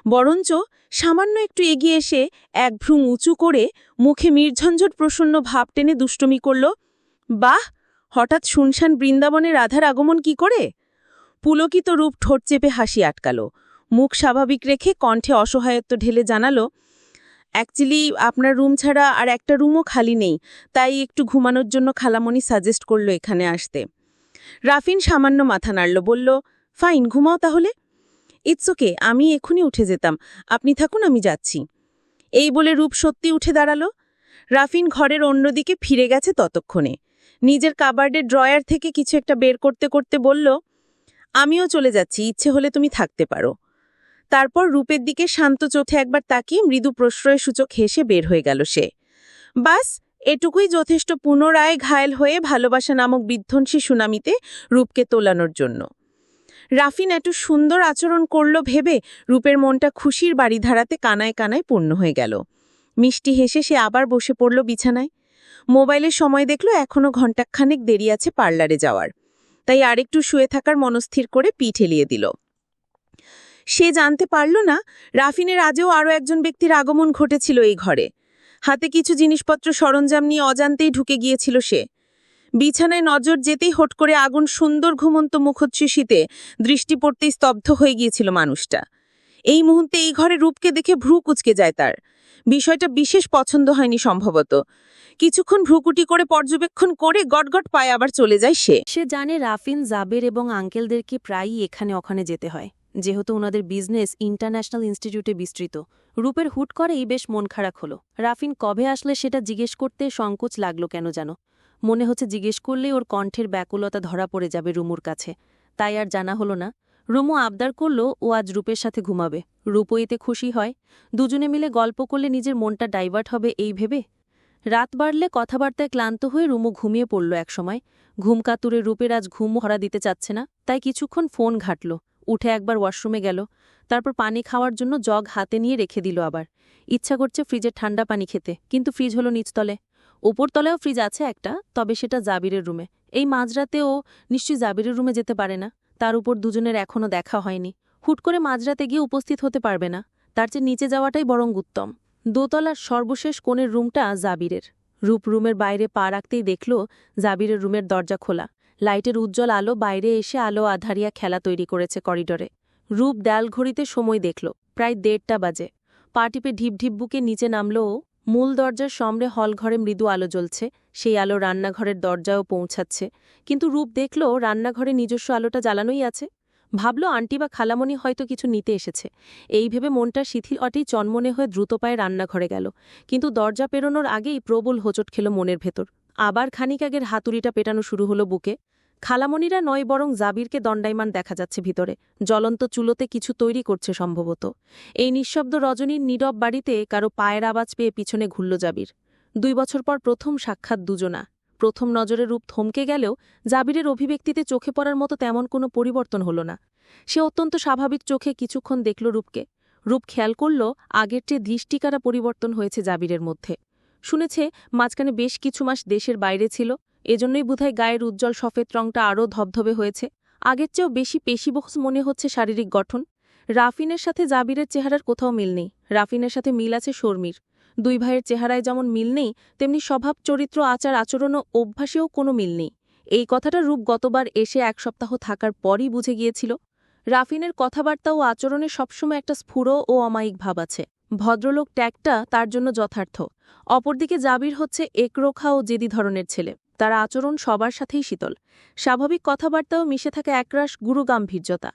বরঞ্চ সামান্য একটু এগিয়ে এসে এক ভ্রু উঁচু করে মুখে নির্ঝঞ্ঝট প্রসন্ন ভাব টেনে দুষ্টমি করল। বাহ, হঠাৎ শুনশান বৃন্দাবনে রাধার আগমন কি করে! পুলকিত রূপ ঠোঁট চেপে হাসি আটকাল। মুখ স্বাভাবিক রেখে কণ্ঠে অসহায়ত্ব ঢেলে জানালো, অ্যাকচুয়ালি আপনার রুম ছাড়া আর একটা রুমও খালি নেই, তাই একটু ঘুমানোর জন্য খালামণি সাজেস্ট করল এখানে আসতে। রাফিন সামান্য মাথা নাড়ল, বলল, ফাইন, ঘুমাও তাহলে। ইটস ওকে, আমি এখনই উঠে যেতাম, আপনি থাকুন, আমি যাচ্ছি। এই বলে রূপ সত্যি উঠে দাঁড়াল। রাফিন ঘরের অন্যদিকে ফিরে গেছে ততক্ষণে। নিজের কাবার্ডের ড্রয়ার থেকে কিছু একটা বের করতে করতে বলল, আমিও চলে যাচ্ছি, ইচ্ছে হলে তুমি থাকতে পারো। তারপর রূপের দিকে শান্ত চোখে একবার তাকিয়ে মৃদু প্রশ্রয়সূচক হেসে বের হয়ে গেল সে। বাস, এটুকুই যথেষ্ট পুনরায় ঘায়েল হয়ে ভালোবাসা নামক বিধ্বংসী সুনামিতে রূপকে তোলানোর জন্য। রাফিন এত সুন্দর আচরণ করল ভেবে রূপের মনটা খুশির বাড়িধারাতে কানায় কানায় পূর্ণ হয়ে গেল। মিষ্টি হেসে সে আবার বসে পড়ল বিছানায়। মোবাইলের সময় দেখল এখনও ঘণ্টাখানেক দেরি আছে পার্লারে যাওয়ার। তাই আরেকটু শুয়ে থাকার মনস্থির করে পিঠ এলিয়ে দিল। সে জানতে পারল না রাফিনের আজও আরও একজন ব্যক্তির আগমন ঘটেছিল এই ঘরে। হাতে কিছু জিনিসপত্র সরঞ্জাম নিয়ে অজান্তেই ঢুকে গিয়েছিল সে। বিছানায় নজর যেতেই হট করে আগুন সুন্দর ঘুমন্ত মুখোচ্ছ্বসিতে দৃষ্টি পড়তেই স্তব্ধ হয়ে গিয়েছিল মানুষটা। এই মুহূর্তে এই ঘরে রূপকে দেখে ভ্রু কুঁচকে যায় তার। বিষয়টা বিশেষ পছন্দ হয়নি সম্ভবত। কিছুক্ষণ ভ্রুকুটি করে পর্যবেক্ষণ করে গটগট পায়ে আবার চলে যায় সে। সে জানে রাফিন, জাবের এবং আঙ্কেলদেরকে প্রায়ই এখানে ওখানে যেতে হয়, যেহেতু ওনাদের বিজনেস ইন্টারন্যাশনাল ইনস্টিটিউটে বিস্তৃত। রূপের হুট করেই বেশ মন খারাপ হলো। রাফিন কবে আসলে সেটা জিজ্ঞেস করতে সংকোচ লাগলো কেন যেন। মনে হচ্ছে জিজ্ঞেস করলেই ওর কণ্ঠের ব্যাকুলতা ধরা পড়ে যাবে রুমুর কাছে, তাই আর জানা হলো না। রুমু আবদার করল ও আজ রূপের সাথে ঘুমাবে। রূপও এতে খুশি হয়। দুজনে মিলে গল্প করলে নিজের মনটা ডাইভার্ট হবে এই ভেবে। রাত বাড়লে কথাবার্তায় ক্লান্ত হয়ে রুমু ঘুমিয়ে পড়ল একসময়। ঘুম কাতুরে রূপের আজ ঘুম হরা দিতে চাচ্ছে না, তাই কিছুক্ষণ ফোন ঘাটল। উঠে একবার ওয়াশরুমে গেল, তারপর পানি খাওয়ার জন্য জগ হাতে নিয়ে রেখে দিল আবার। ইচ্ছা করছে ফ্রিজের ঠান্ডা পানি খেতে, কিন্তু ফ্রিজ হলো নিচতলে। উপরতলায়ও ফ্রিজ আছে একটা, তবে সেটা জাবিরের রুমে। এই মাঝরাতে ও নিশ্চয়ই জাবিরের রুমে যেতে পারে না। তার উপর দুজনের এখনও দেখা হয়নি। হুট করে মাঝরাতে গিয়ে উপস্থিত হতে পারবে না, তার চেয়ে নিচে যাওয়াটাই বরং উত্তম। দোতলার সর্বশেষ কোণের রুমটা জাবিরের। রূপ রুমের বাইরে পা রাখতেই দেখল জাবিরের রুমের দরজা খোলা। লাইটের উজ্জ্বল আলো বাইরে এসে আলো আধারিয়া খেলা তৈরি করেছে করিডোরে। রূপ দেয়াল ঘড়িতে সময় দেখল, প্রায় 1:30 বাজে। পা টিপে ঢিপ ঢিপ বুকে নিচে নামল ও। মূল দরজার সামনে হলঘরে মৃদু আলো জ্বলছে, সেই আলো রান্নাঘরের দরজায়ও পৌঁছাচ্ছে। কিন্তু রূপ দেখল রান্নাঘরে নিজস্ব আলোটা জ্বালানোই আছে। ভাবল আন্টি বা খালামণি হয়তো কিছু নিতে এসেছে। এই ভেবে মনটা শিথিল অটেই চনমনে হয়ে দ্রুত পায়ে রান্নাঘরে গেল। কিন্তু দরজা পেরোনোর আগেই প্রবল হোঁচট খেল মনের ভেতর। আবার খানিক আগের হাতুড়িটা পেটানো শুরু হলো বুকে। খালামণিরা নয়, বরং জাবিরকে দণ্ডায়মান দেখা যাচ্ছে ভিতরে। জ্বলন্ত চুলোতে কিছু তৈরি করছে সম্ভবত। এই নিঃশব্দ রজনীর নীরব বাড়িতে কারো পায়ের আওয়াজ পেয়ে পিছনে ঘুরল জাবির। 2 বছর পর প্রথম সাক্ষাৎ দুজনা। প্রথম নজরে রূপ থমকে গেলেও জাবিরের অভিব্যক্তিতে চোখে পড়ার মতো তেমন কোনো পরিবর্তন হল না। সে অত্যন্ত স্বাভাবিক চোখে কিছুক্ষণ দেখল রূপকে। রূপ খেয়াল করল আগের চেয়ে দৃষ্টিকারা পরিবর্তন হয়েছে জাবিরের মধ্যে। শুনেছে মাঝখানে বেশ কিছু মাস দেশের বাইরে ছিল, এজন্যই বোধহয় গায়ের উজ্জ্বল সফেদ রংটা আরও ধবধবে হয়েছে। আগের চেয়েও বেশি পেশিবহুল মনে হচ্ছে শারীরিক গঠন। রাফিনের সাথে জাবিরের চেহারার কোথাও মিল নেই। রাফিনের সাথে মিল আছে শর্মির। 2 ভাইয়ের চেহারায় যেমন মিল নেই, তেমনি স্বভাব, চরিত্র, আচার আচরণ ও অভ্যাসেও কোনো মিল নেই। এই কথাটা রূপ গতবার এসে 1 সপ্তাহ থাকার পরই বুঝে গিয়েছিল। রাফিনের কথাবার্তা ও আচরণে সবসময় একটা স্ফুর ও অমায়িক ভাব আছে। ভদ্রলোক ট্যাগটা তার জন্য যথার্থ। অপরদিকে জাবির হচ্ছে একরোখা ও জেদি ধরনের ছেলে। তার আচরণ সবার সাথেই শীতল। স্বাভাবিক কথাবার্তাও মিশে থাকে একরাশ গুরুগাম্ভীর্যতা।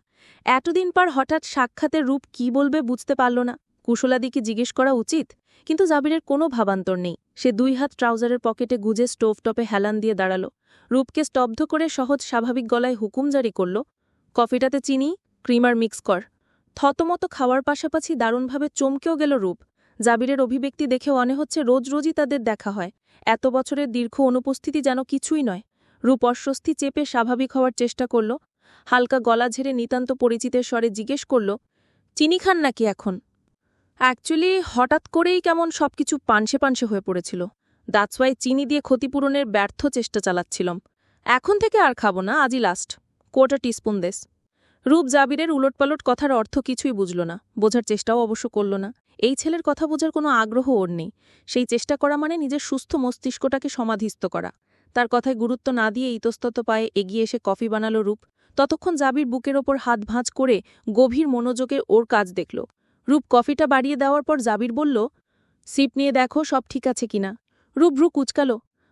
এতদিন পর হঠাৎ সাক্ষাতের রূপ কি বলবে বুঝতে পারল না। কুশলাদিকে জিজ্ঞেস করা উচিত, কিন্তু জাবিরের কোনো ভাবান্তর নেই। সে 2 হাত ট্রাউজারের পকেটে গুজে স্টোভটপে হেলান দিয়ে দাঁড়াল। রূপকে স্তব্ধ করে সহজ স্বাভাবিক গলায় হুকুম জারি করল, কফিটাতে চিনি, ক্রিমার মিক্স কর। থতমত খাওয়ার পাশাপাশি দারুণভাবে চমকেও গেল রূপ। জাবিরের অভিব্যক্তি দেখেও মনে হচ্ছে রোজ রোজই তাদের দেখা হয়। এত বছরের দীর্ঘ অনুপস্থিতি যেন কিছুই নয়। রূপ অস্বস্তি চেপে স্বাভাবিক হওয়ার চেষ্টা করল। হালকা গলা ঝেড়ে নিতান্ত পরিচিতের স্বরে জিজ্ঞেস করল, চিনি খান নাকি এখন? অ্যাকচুয়ালি হঠাৎ করেই কেমন সবকিছু পানসে পানসে হয়ে পড়েছিল। দ্যাটস ওয়াই চিনি দিয়ে ক্ষতিপূরণের ব্যর্থ চেষ্টা চালাচ্ছিলাম। এখন থেকে আর খাবো না, আজই লাস্ট। 1/4 টিস্পুন দেস। রূপ জাবিরের উলটপালট কথার অর্থ কিছুই বুঝল না, বোঝার চেষ্টাও অবশ্য করল না। এই ছেলের কথা বোঝার কোনো আগ্রহ ওর নেই। সেই চেষ্টা করা মানে নিজের সুস্থ মস্তিষ্কটাকে সমাধিস্থ করা। তার কথায় গুরুত্ব না দিয়ে ইতস্তত পায়ে এগিয়ে এসে কফি বানালো রূপ। ততক্ষণ জাবির বুকের ওপর হাত ভাঁজ করে গভীর মনোযোগে ওর কাজ দেখল। রূপ কফিটা বাড়িয়ে দেওয়ার পর জাবির বলল, সিপ নিয়ে দেখো সব ঠিক আছে কিনা। রূপ ভ্রু কুচকাল।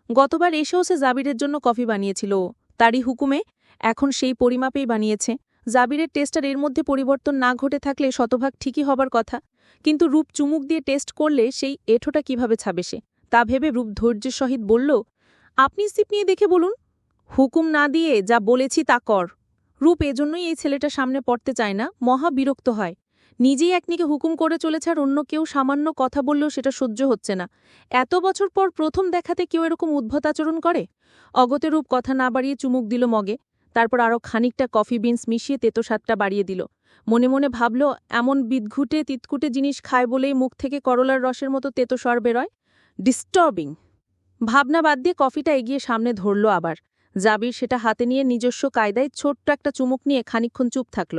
গতবার এসেও সে জাবিরের জন্য কফি বানিয়েছিল ও, তারই হুকুমে। এখন সেই পরিমাপেই বানিয়েছে। জাবিরের টেস্টার এর মধ্যে পরিবর্তন না ঘটে থাকলে শতভাগ ঠিকই হবার কথা। কিন্তু রূপ চুমুক দিয়ে টেস্ট করলে সেই এঁঠোটা কিভাবে ছাবে সে, তা ভেবে রূপ ধৈর্যের সহিত বলল, আপনি সিপ নিয়ে দেখে বলুন। হুকুম না দিয়ে যা বলেছি তা কর। রূপ এজন্যই এই ছেলেটা সামনে পড়তে চায় না, মহা বিরক্ত হয়। নিজেই একনিকে হুকুম করে চলেছে আর অন্য কেউ সামান্য কথা বললেও সেটা সহ্য হচ্ছে না। এত বছর পর প্রথম দেখাতে কেউ এরকম উদ্ভট আচরণ করে। অগতে রূপ কথা না বাড়িয়ে চুমুক দিল মগে। তারপর আরও খানিকটা কফি বিনস মিশিয়ে তেতো স্বাদটা বাড়িয়ে দিল। মনে মনে ভাবল, এমন বিদঘুটে তিতকুটে জিনিস খায় বলেই মুখ থেকে করলার রসের মতো তেতো স্বর বেরোয়। ডিস্টার্বিং। ভাবনা বাদ দিয়ে কফিটা এগিয়ে সামনে ধরল আবার। জাবির সেটা হাতে নিয়ে নিজস্ব কায়দায় ছোট্ট একটা চুমুক নিয়ে খানিকক্ষণ চুপ থাকল।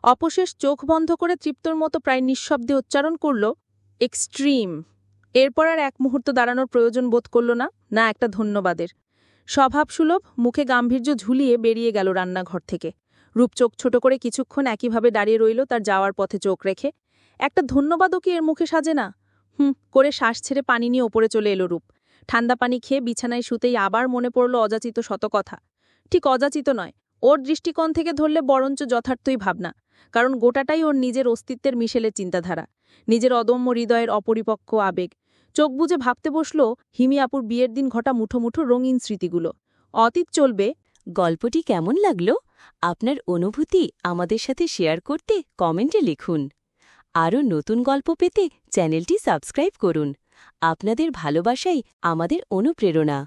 অপশেষ চোখ বন্ধ করে তৃপ্তর মতো প্রায় নিঃশব্দে উচ্চারণ করল, এক্সট্রিম। এরপর আর এক মুহূর্ত দাঁড়ানোর প্রয়োজন বোধ করল না, না একটা ধন্যবাদের। স্বভাবসুলভ মুখে গাম্ভীর্য ঝুলিয়ে বেরিয়ে গেল রান্নাঘর থেকে। রূপ চোখ ছোট করে কিছুক্ষণ একইভাবে দাঁড়িয়ে রইল তার যাওয়ার পথে চোখ রেখে। একটা ধন্যবাদও কি এর মুখে সাজে না? করে শ্বাস ছেড়ে পানি নিয়ে ওপরে চলে এলো রূপ। ঠান্ডা পানি খেয়ে বিছানায় শুতেই আবার মনে পড়ল অযাচিত শত কথা। ঠিক অযাচিত নয়, ওর দৃষ্টিকোণ থেকে ধরলে বরঞ্চ যথার্থই ভাবনা। কারণ গোটাটাই ওর নিজের অস্তিত্বের মিশেলের চিন্তাধারা, নিজের অদম্য হৃদয়ের অপরিপক্ক আবেগ। চোখ বুজে ভাবতে বসল হিমি আপুর বিয়ের দিন ঘটা মুঠো মুঠো রঙিন স্মৃতিগুলো। অতীত চলবে। গল্পটি কেমন লাগলো? আপনার অনুভূতি আমাদের সাথে শেয়ার করতে কমেন্টে লিখুন। আরও নতুন গল্প পেতে চ্যানেলটি সাবস্ক্রাইব করুন। আপনাদের ভালোবাসাই আমাদের অনুপ্রেরণা।